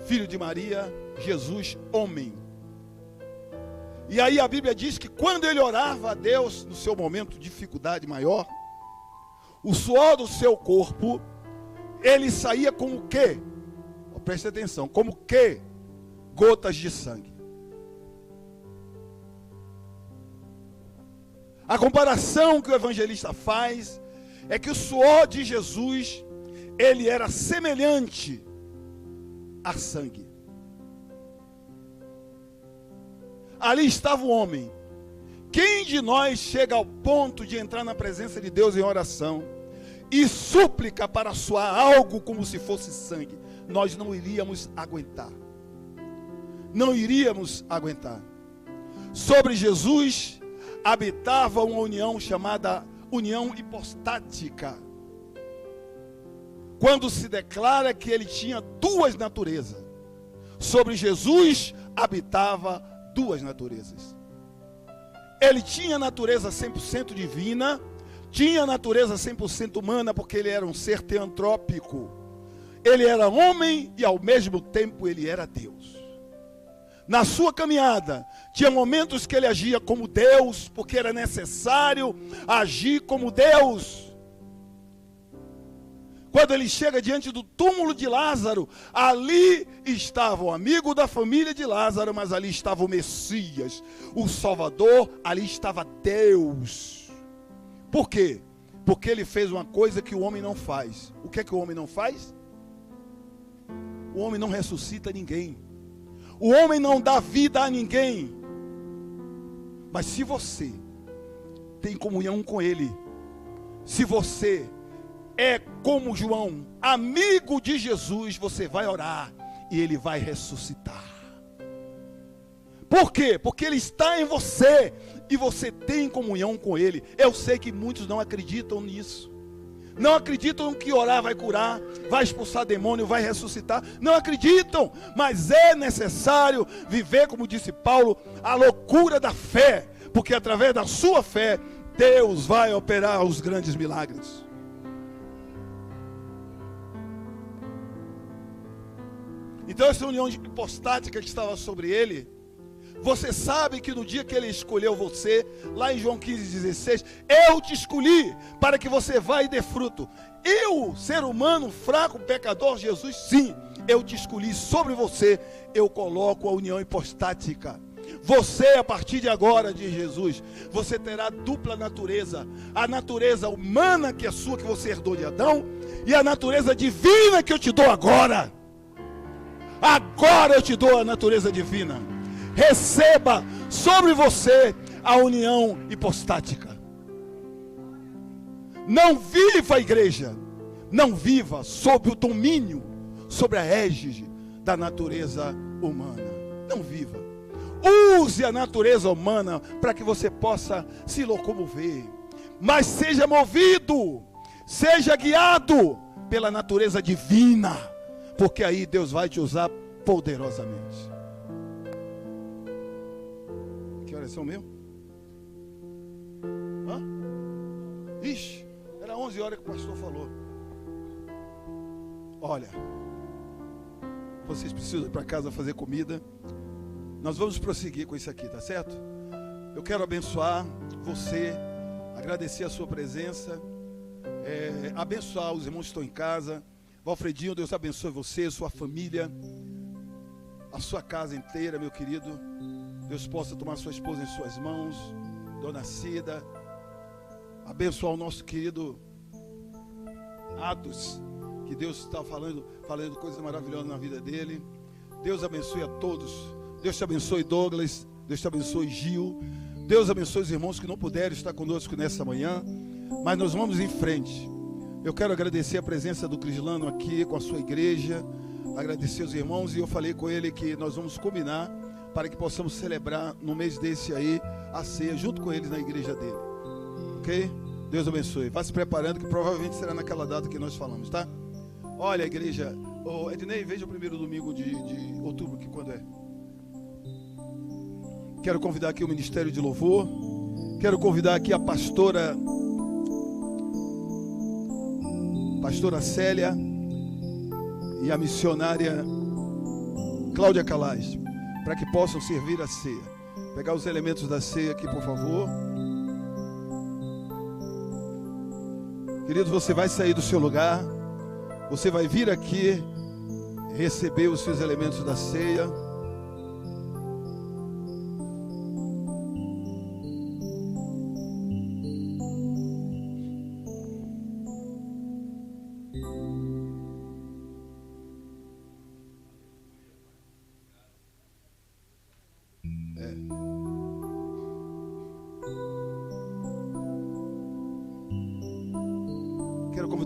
filho de Maria, Jesus, homem. E aí a Bíblia diz que quando ele orava a Deus, no seu momento de dificuldade maior, o suor do seu corpo, ele saía como o quê? Preste atenção, como que? Gotas de sangue. A comparação que o evangelista faz é que o suor de Jesus, ele era semelhante a sangue. Ali estava o homem. Quem de nós chega ao ponto de entrar na presença de Deus em oração e súplica para suar algo como se fosse sangue? Nós não iríamos aguentar. Não iríamos aguentar. Sobre Jesus habitava uma união chamada união hipostática. Quando se declara que ele tinha duas naturezas. Sobre Jesus habitava duas naturezas. Ele tinha a natureza 100% divina, tinha natureza 100% humana, porque ele era um ser teantrópico. Ele era homem e ao mesmo tempo ele era Deus. Na sua caminhada, tinha momentos que ele agia como Deus, porque era necessário agir como Deus. Quando ele chega diante do túmulo de Lázaro, ali estava o amigo da família de Lázaro, mas ali estava o Messias, o Salvador, ali estava Deus. Por quê? Porque ele fez uma coisa que o homem não faz. O que é que o homem não faz? O homem não ressuscita ninguém. O homem não dá vida a ninguém. Mas se você tem comunhão com ele, se você é como João, amigo de Jesus, você vai orar e ele vai ressuscitar. Por quê? Porque ele está em você e você tem comunhão com ele. Eu sei que muitos não acreditam nisso. Não acreditam que orar vai curar, vai expulsar demônio, vai ressuscitar. Não acreditam, mas é necessário viver, como disse Paulo, a loucura da fé. Porque através da sua fé, Deus vai operar os grandes milagres. Então essa união hipostática que estava sobre ele, você sabe que no dia que ele escolheu você, lá em João 15,16, eu te escolhi para que você vá e dê fruto. Eu, ser humano, fraco, pecador, Jesus, sim, eu te escolhi sobre você, eu coloco a união hipostática. Você, a partir de agora, diz Jesus, você terá dupla natureza. A natureza humana que é sua, que você herdou de Adão, e a natureza divina que eu te dou agora. Agora eu te dou a natureza divina. Receba sobre você a união hipostática. Não viva a igreja, não viva sob o domínio, sobre a égide da natureza humana. Não viva. Use a natureza humana para que você possa se locomover. Mas seja movido, seja guiado pela natureza divina. Porque aí Deus vai te usar poderosamente. Que horas são mesmo? Hã? Ixi, era 11 horas que o pastor falou. Olha, vocês precisam ir para casa fazer comida. Nós vamos prosseguir com isso aqui, tá certo? Eu quero abençoar você, agradecer a sua presença, abençoar os irmãos que estão em casa. Valfredinho, Deus abençoe você, sua família, a sua casa inteira, meu querido. Deus possa tomar sua esposa em suas mãos, Dona Cida. Abençoar o nosso querido Atos, que Deus está falando coisas maravilhosas na vida dele. Deus abençoe a todos. Deus te abençoe, Douglas. Deus te abençoe, Gil. Deus abençoe os irmãos que não puderam estar conosco nessa manhã. Mas nós vamos em frente. Eu quero agradecer a presença do Crislano aqui com a sua igreja, agradecer os irmãos, e eu falei com ele que nós vamos combinar para que possamos celebrar no mês desse aí a ceia junto com eles na igreja dele. Ok? Deus abençoe. Vá se preparando que provavelmente será naquela data que nós falamos, tá? Olha, igreja, Ednei, veja o primeiro domingo de outubro, que quando é? Quero convidar aqui o Ministério de Louvor. Quero convidar aqui a pastora Célia e a missionária Cláudia Calais, para que possam servir a ceia. Pegar os elementos da ceia aqui, por favor. Queridos, você vai sair do seu lugar, você vai vir aqui receber os seus elementos da ceia.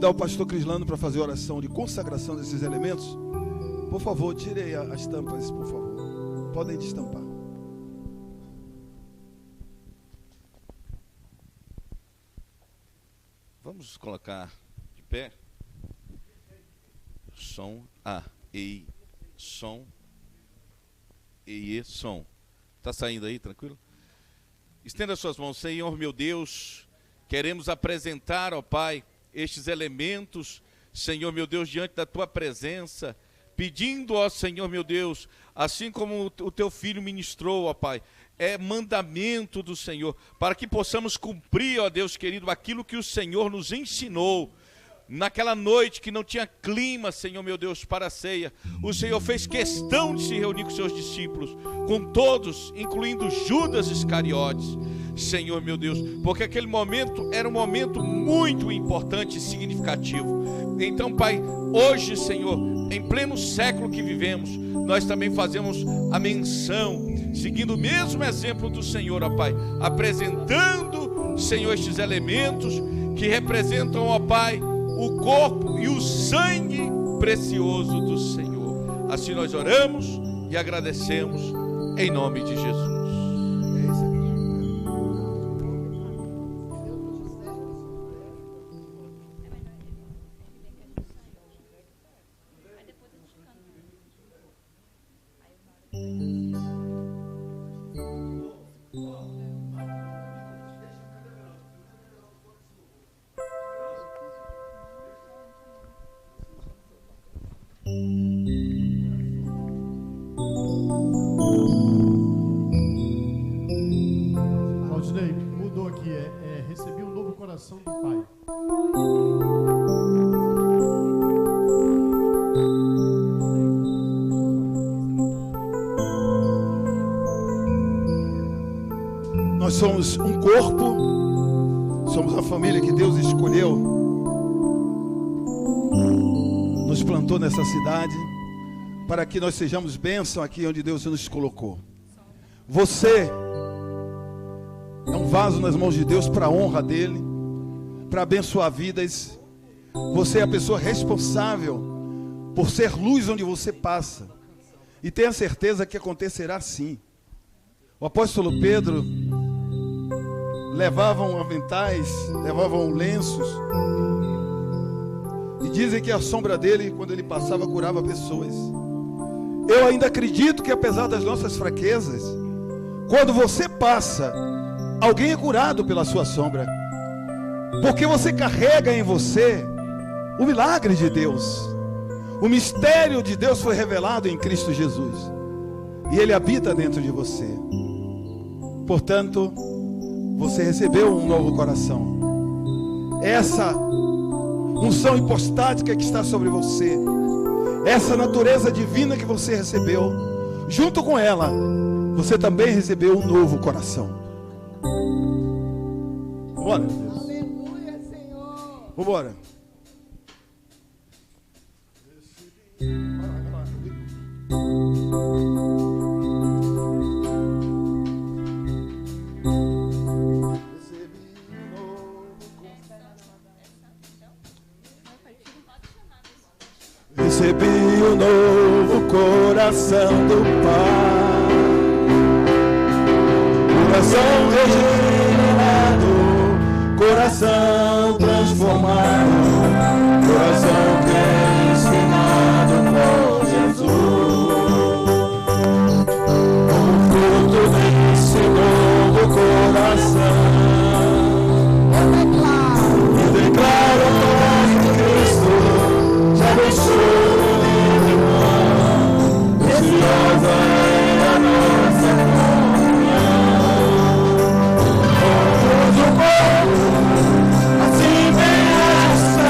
O pastor Crislano para fazer a oração de consagração desses elementos. Por favor, tirem as tampas, por favor. Podem destampar. Vamos colocar de pé. Som, ei, som, som. Tá saindo aí, tranquilo? Estenda suas mãos, Senhor meu Deus. queremos apresentar, ó Pai, estes elementos, Senhor meu Deus, diante da Tua presença, pedindo, ó Senhor meu Deus, assim como o Teu Filho ministrou, ó Pai, é mandamento do Senhor, para que possamos cumprir, ó Deus querido, aquilo que o Senhor nos ensinou. Naquela noite que não tinha clima, Senhor meu Deus, para a ceia, o Senhor fez questão de se reunir com seus discípulos, com todos, incluindo Judas Iscariotes, Senhor meu Deus, porque aquele momento era um momento muito importante e significativo. Então, Pai, hoje, Senhor, em pleno século que vivemos, nós também fazemos a menção, seguindo o mesmo exemplo do Senhor, ó Pai, apresentando, Senhor, estes elementos que representam, ó Pai, o corpo e o sangue precioso do Senhor. Assim nós oramos e agradecemos em nome de Jesus. Aldinei, mudou aqui, recebi um novo coração do Pai. Nós somos um corpo, somos a família que Deus escolheu, nos plantou nessa cidade, para que nós sejamos bênção aqui onde Deus nos colocou. Você é um vaso nas mãos de Deus para a honra dele, para abençoar vidas. Você é a pessoa responsável por ser luz onde você passa. E tenha certeza que acontecerá sim. O apóstolo Pedro levavam aventais, levavam lenços. E dizem que a sombra dele, quando ele passava, curava pessoas. Eu ainda acredito que apesar das nossas fraquezas, quando você passa, alguém é curado pela sua sombra. Porque você carrega em você o milagre de Deus. O mistério de Deus foi revelado em Cristo Jesus. E Ele habita dentro de você. Portanto, você recebeu um novo coração. Essa unção hipostática que está sobre você, essa natureza divina que você recebeu, junto com ela, você também recebeu um novo coração. Vambora. Aleluia, Senhor. Vambora. Recebi um novo coração do Pai, coração regenerado, coração transformado, coração que é ensinado por Jesus. Como fruto desse novo coração, eu declaro a paz de Cristo, já deixou. Preciosa é a nossa comunhão. Todos o povo, assim vem essa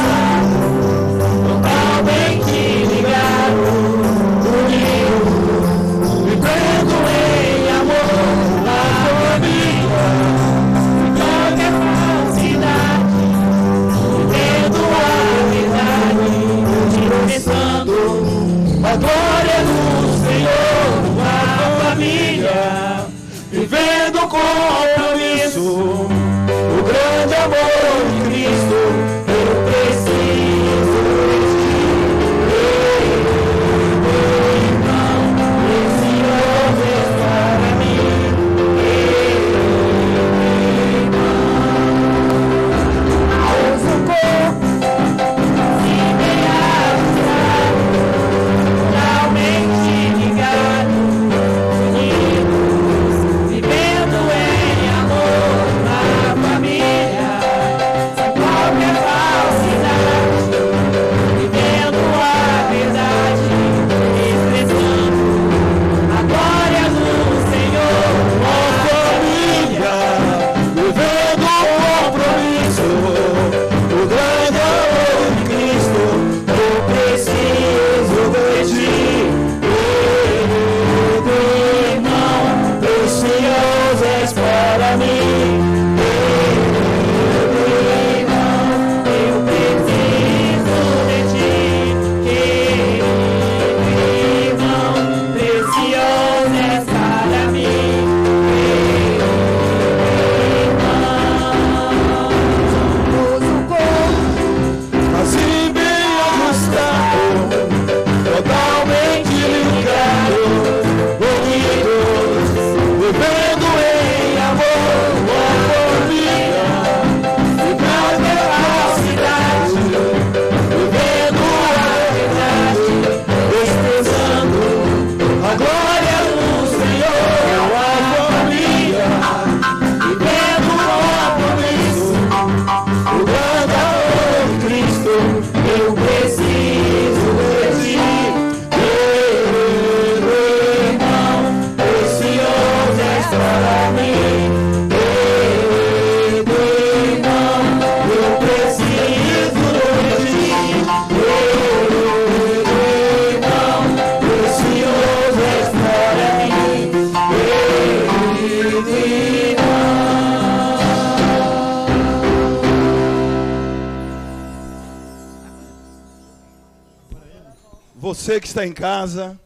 você que está em casa,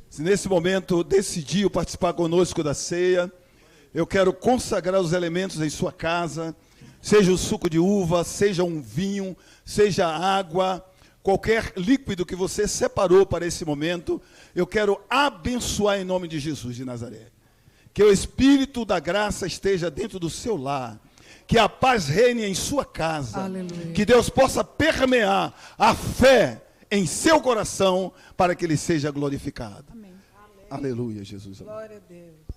se nesse momento decidiu participar conosco da ceia, eu quero consagrar os elementos em sua casa, seja o suco de uva, seja um vinho, seja água, qualquer líquido que você separou para esse momento, eu quero abençoar em nome de Jesus de Nazaré. Que o Espírito da graça esteja dentro do seu lar, que a paz reine em sua casa, Aleluia. que Deus possa permear a fé em seu coração para que Ele seja glorificado. Amém. Aleluia, Jesus. Glória a Deus.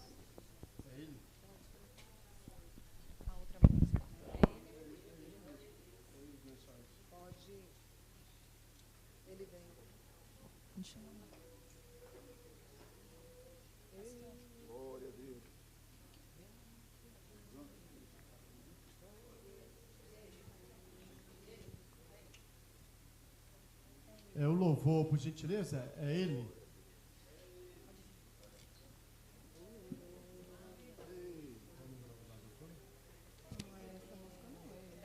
É o louvor, por gentileza, é ele.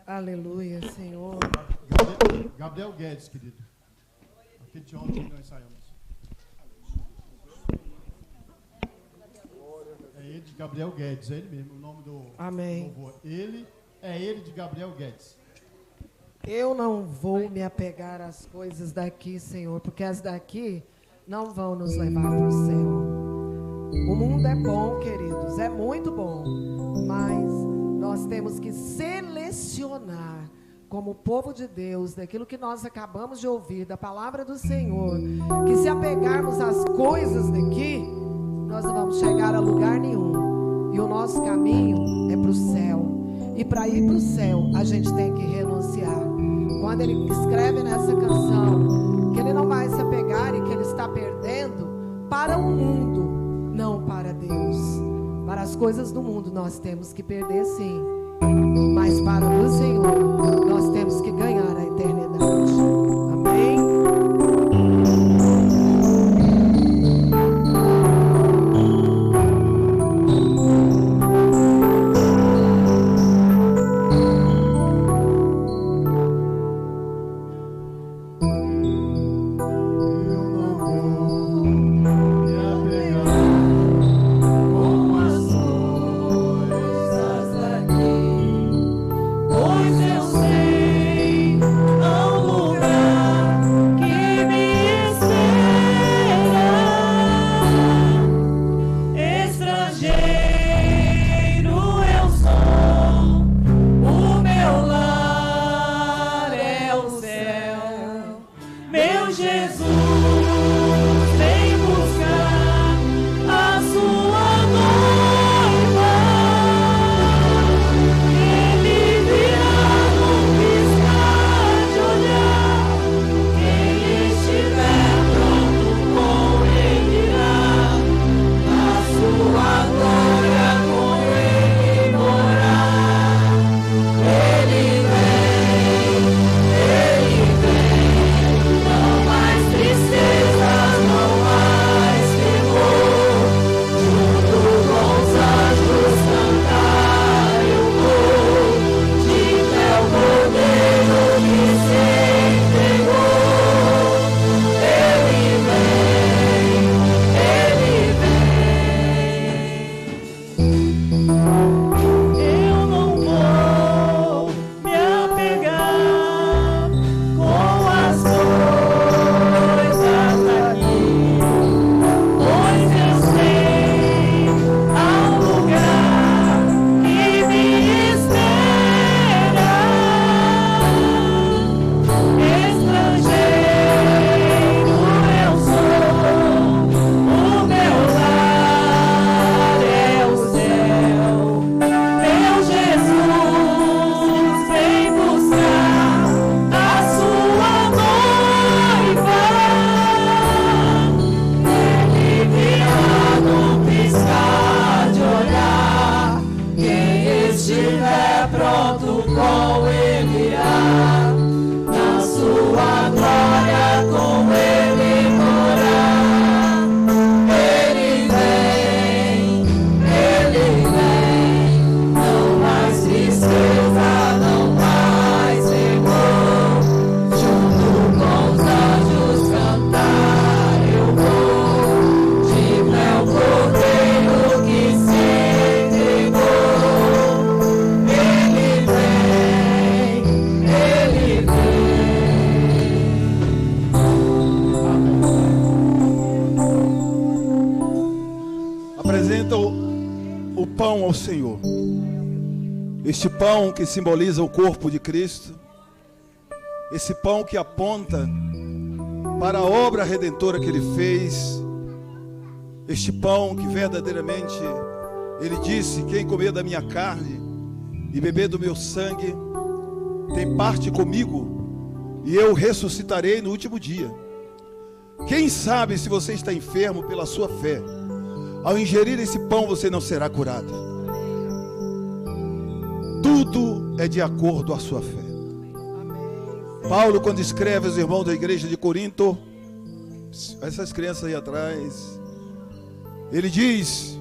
Aleluia, Senhor. Gabriel Guedes, querido. Aquele de ontem que nós ensaiamos. É ele de Gabriel Guedes, é ele mesmo, o nome do Amém. louvor. É ele de Gabriel Guedes. Eu não vou me apegar às coisas daqui, Senhor, porque as daqui não vão nos levar para o céu. O mundo é bom, queridos, é muito bom, mas nós temos que selecionar, como povo de Deus, daquilo que nós acabamos de ouvir, da palavra do Senhor, que se apegarmos às coisas daqui, nós não vamos chegar a lugar nenhum. E o nosso caminho é para o céu. E para ir para o céu, a gente tem que renunciar. Quando ele escreve nessa canção que ele não vai se apegar e que ele está perdendo para o mundo, não para Deus. Para as coisas do mundo nós temos que perder, sim, mas para o Senhor nós temos que ganhar a eternidade. Amém? Pois eu sei, há um lugar cantar. Este pão que simboliza o corpo de Cristo, esse pão que aponta para a obra redentora que Ele fez, este pão que verdadeiramente Ele disse: quem comer da minha carne e beber do meu sangue tem parte comigo, e eu ressuscitarei no último dia. Quem sabe se você está enfermo pela sua fé, ao ingerir esse pão você não será curado. Tudo é de acordo à sua fé. Paulo, quando escreve aos irmãos da igreja de Corinto, essas crianças aí atrás, ele diz: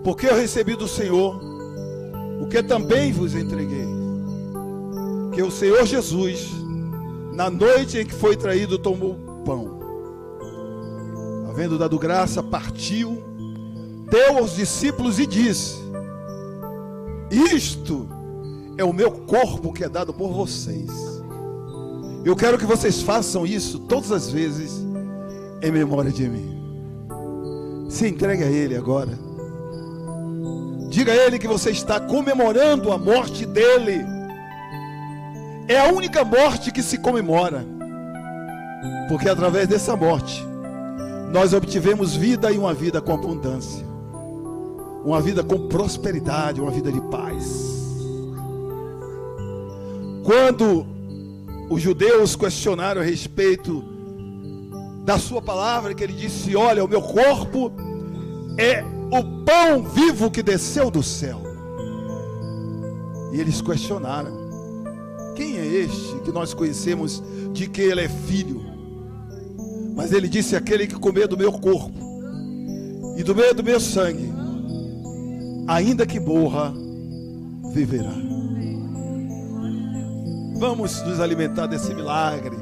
porque eu recebi do Senhor o que também vos entreguei, que o Senhor Jesus, na noite em que foi traído, tomou pão, havendo dado graça, partiu, deu aos discípulos e disse: isto é o meu corpo que é dado por vocês. Eu quero que vocês façam isso todas as vezes em memória de mim. Se entregue a Ele agora. Diga a Ele que você está comemorando a morte dEle. É a única morte que se comemora, porque através dessa morte nós obtivemos vida, e uma vida com abundância, uma vida com prosperidade, uma vida de paz. Quando os judeus questionaram a respeito da sua palavra, que Ele disse: olha, o meu corpo é o pão vivo que desceu do céu. E eles questionaram: quem é este que nós conhecemos de que Ele é filho? Mas Ele disse: aquele que comer do meu corpo e do meu sangue, ainda que morra, viverá. Vamos nos alimentar desse milagre.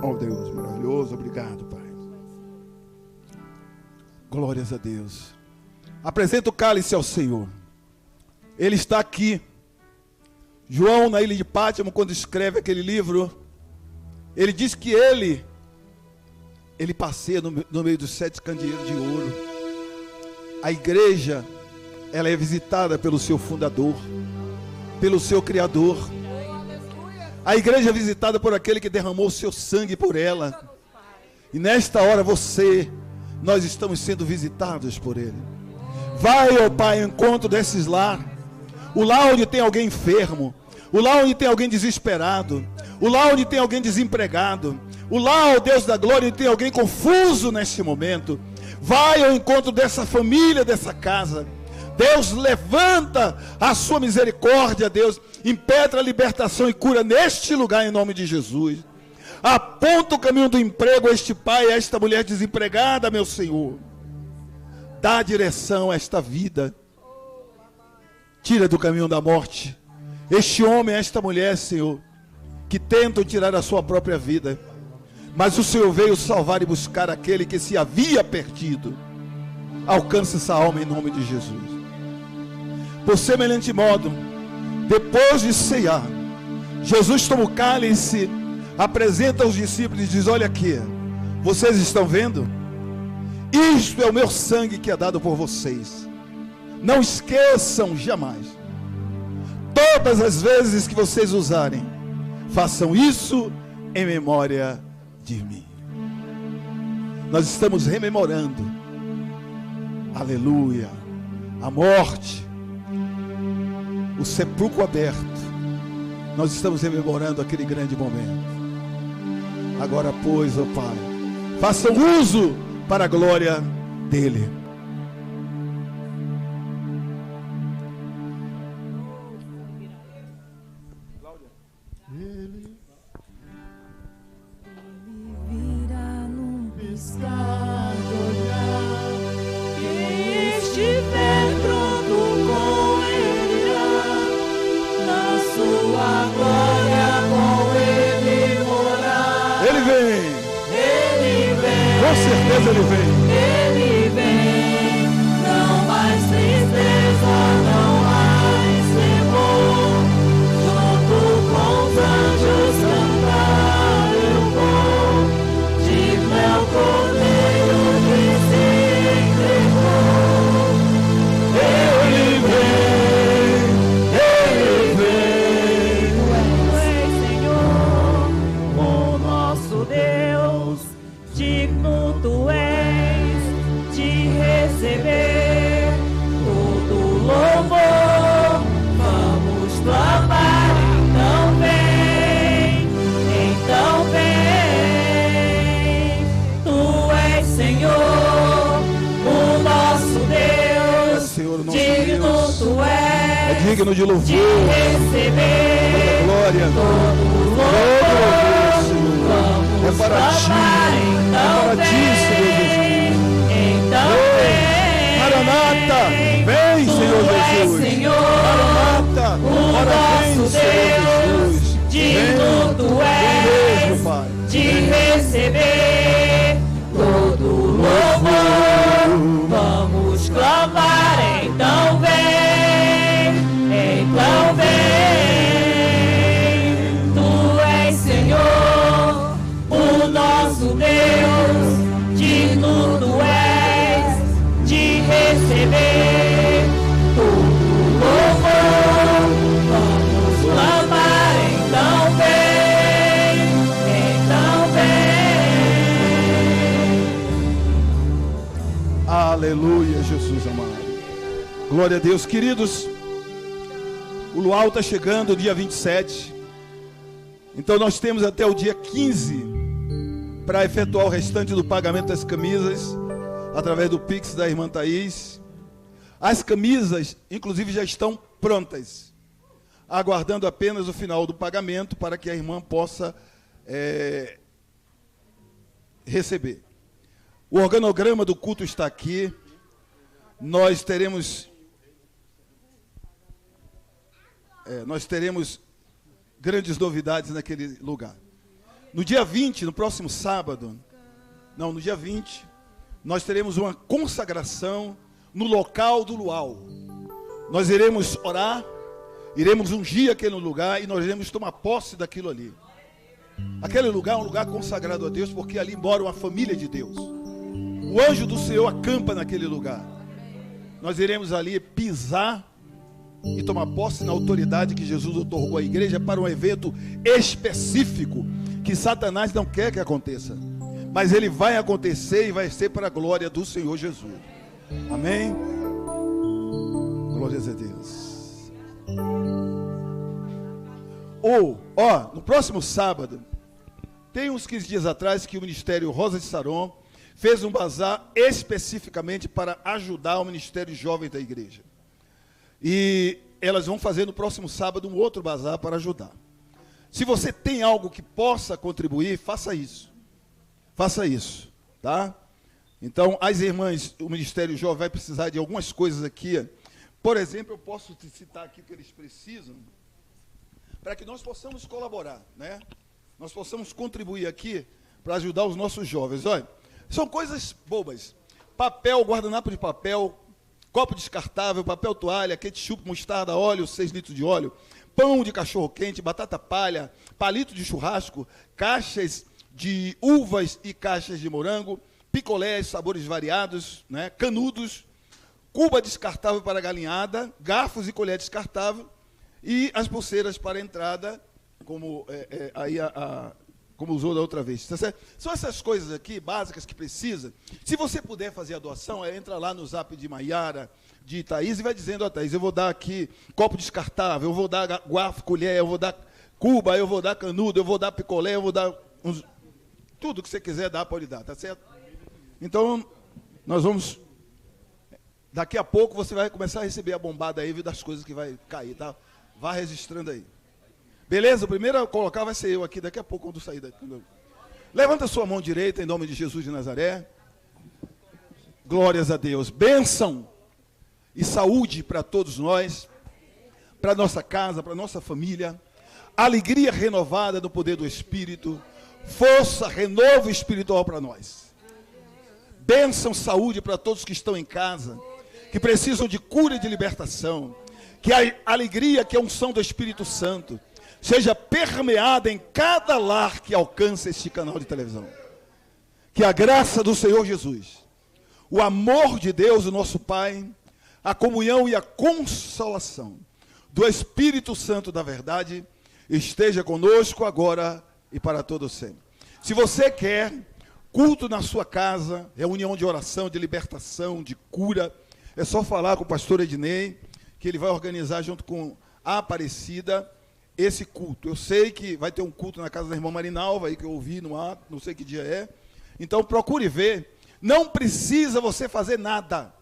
Oh Deus maravilhoso, obrigado, Pai. Glórias a Deus. Apresenta o cálice ao Senhor. Ele está aqui. João, na ilha de Pátimo, quando escreve aquele livro, ele diz que ele passeia no meio dos 7 candeeiros de ouro. A igreja, ela é visitada pelo seu fundador, pelo seu criador. A igreja é visitada por aquele que derramou o seu sangue por ela. E nesta hora nós estamos sendo visitados por Ele. Vai, ó Pai, ao encontro desses lar. O lar onde tem alguém enfermo, o lar onde tem alguém desesperado, o lar onde tem alguém desempregado, o lar, ó Deus da glória, onde tem alguém confuso neste momento. Vai ao encontro dessa família, dessa casa. Deus, levanta a sua misericórdia, Deus, impetra a libertação e cura neste lugar em nome de Jesus. Aponta o caminho do emprego a este pai, a esta mulher desempregada, meu Senhor. Dá direção a esta vida. Tira do caminho da morte este homem, esta mulher, Senhor, que tentam tirar a sua própria vida. Mas o Senhor veio salvar e buscar aquele que se havia perdido. Alcança essa alma em nome de Jesus. Por semelhante modo, depois de ceiar, Jesus toma o cálice, apresenta aos discípulos e diz: olha aqui, vocês estão vendo? Isto é o meu sangue que é dado por vocês. Não esqueçam jamais. Todas as vezes que vocês usarem, façam isso em memória de mim. Nós estamos rememorando, aleluia, a morte, o sepulcro aberto. Nós estamos rememorando aquele grande momento. Agora, pois, ó Pai, façam uso para a glória dEle. Ele virá num piscar de olhar. Quem estiver pronto com Ele irá, na sua glória com Ele morar. Ele vem. Ele vem. Com certeza Ele vem. Ele vem. Não mais tristeza, não mais temor. Junto com os anjos cantar eu vou. Digno é o Cordeiro que se receber todo louvor. Vamos clamar, então vem, Tu és Senhor, o nosso Deus, Senhor, nosso digno Deus. Tu és, É digno de louvor, de receber toda glória, todo louvor. é para ti, Senhor Jesus. Então Maranata, vem, Senhor Jesus. Maranata, ora vem, Senhor Jesus. Digno Tu Vem és mesmo, Pai. de receber todo louvor. Vamos clamar, então vem, Tu és Senhor, o nosso Deus, digno Tu és de receber todo louvor. Vamos clamar, então vem. Aleluia, Jesus amado. Glória a Deus, queridos. O luau está chegando, dia 27. Então nós temos até o dia 15 para efetuar o restante do pagamento das camisas através do Pix da irmã Thaís. As camisas, inclusive, já estão prontas, aguardando apenas o final do pagamento para que a irmã possa receber. O organograma do culto está aqui. Nós teremos grandes novidades naquele lugar. No dia 20, no próximo sábado, no dia 20, nós teremos uma consagração no local do luau. Nós iremos orar, iremos ungir aquele lugar e nós iremos tomar posse daquilo ali. Aquele lugar é um lugar consagrado a Deus, porque ali mora uma família de Deus. O anjo do Senhor acampa naquele lugar. Nós iremos ali pisar e tomar posse na autoridade que Jesus otorgou à igreja para um evento específico que Satanás não quer que aconteça, mas ele vai acontecer e vai ser para a glória do Senhor Jesus. Amém? Glórias a Deus. No próximo sábado, tem uns 15 dias atrás que o Ministério Rosa de Saron fez um bazar especificamente para ajudar o Ministério Jovem da igreja. E elas vão fazer no próximo sábado um outro bazar para ajudar. Se você tem algo que possa contribuir, faça isso. Faça isso, tá? Então, as irmãs, o Ministério Jovem vai precisar de algumas coisas aqui. Por exemplo, eu posso te citar aqui o que eles precisam, para que nós possamos colaborar, né? Nós possamos contribuir aqui para ajudar os nossos jovens. Olha, são coisas bobas. Papel, guardanapo de papel, copo descartável, papel toalha, ketchup, mostarda, óleo, 6 litros de óleo, pão de cachorro-quente, batata palha, palito de churrasco, caixas de uvas e caixas de morango, picolés, sabores variados, né, canudos, cuba descartável para galinhada, garfos e colher descartável e as pulseiras para entrada, como como usou da outra vez. Tá certo? São essas coisas aqui, básicas, que precisa. Se você puder fazer a doação, entra lá no zap de Maiara, de Thaís, e vai dizendo, ó, Thaís, eu vou dar aqui copo descartável, eu vou dar garfo, colher, eu vou dar cuba, eu vou dar canudo, eu vou dar picolé, eu vou dar tudo que você quiser dar, pode dar, tá certo? Então, nós vamos, daqui a pouco você vai começar a receber a bombada aí, viu, das coisas que vai cair, tá? Vá registrando aí. Beleza? O primeiro a colocar vai ser eu aqui, daqui a pouco, quando sair daqui. Levanta a sua mão direita, em nome de Jesus de Nazaré. Glórias a Deus. Bênção e saúde para todos nós, para nossa casa, para nossa família. Alegria renovada do poder do Espírito. Força, renovo espiritual para nós. Bênção, saúde para todos que estão em casa, que precisam de cura e de libertação. Que a alegria, que a unção do Espírito Santo seja permeada em cada lar que alcança este canal de televisão. Que a graça do Senhor Jesus, o amor de Deus, o nosso Pai, a comunhão e a consolação do Espírito Santo da verdade esteja conosco agora e para todo sempre. Se você quer culto na sua casa, reunião de oração, de libertação, de cura. É só falar com o pastor Ednei, que ele vai organizar junto com a Aparecida esse culto. Eu sei que vai ter um culto na casa da irmã Marinalva, aí que eu ouvi no ar, não sei que dia é. Então procure ver. Não precisa você fazer nada.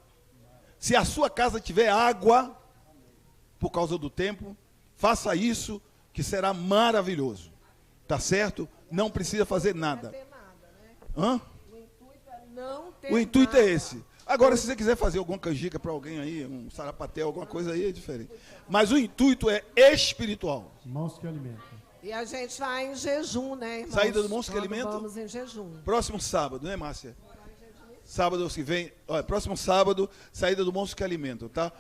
Se a sua casa tiver água, por causa do tempo, faça isso, que será maravilhoso. Tá certo? Não precisa fazer nada. Hã? O intuito é esse. Agora, se você quiser fazer alguma canjica para alguém aí, um sarapatel, alguma coisa aí, é diferente. Mas o intuito é espiritual. Mãos que alimentam. E a gente vai em jejum, né, irmãos? Saída do Mãos que Alimentam? Vamos em jejum. Próximo sábado, né, Márcia? Sábado que vem, olha, próximo sábado, saída do Mãos que Alimentam, tá?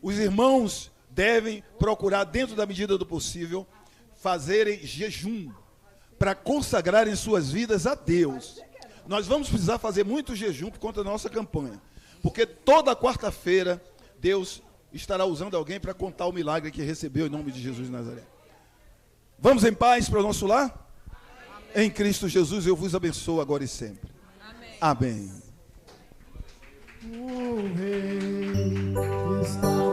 Os irmãos devem procurar, dentro da medida do possível, fazerem jejum para consagrarem suas vidas a Deus. Nós vamos precisar fazer muito jejum por conta da nossa campanha. Porque toda quarta-feira Deus estará usando alguém para contar o milagre que recebeu em nome de Jesus de Nazaré. Vamos em paz para o nosso lar? Amém. Em Cristo Jesus eu vos abençoo agora e sempre. Amém. Amém. O Rei está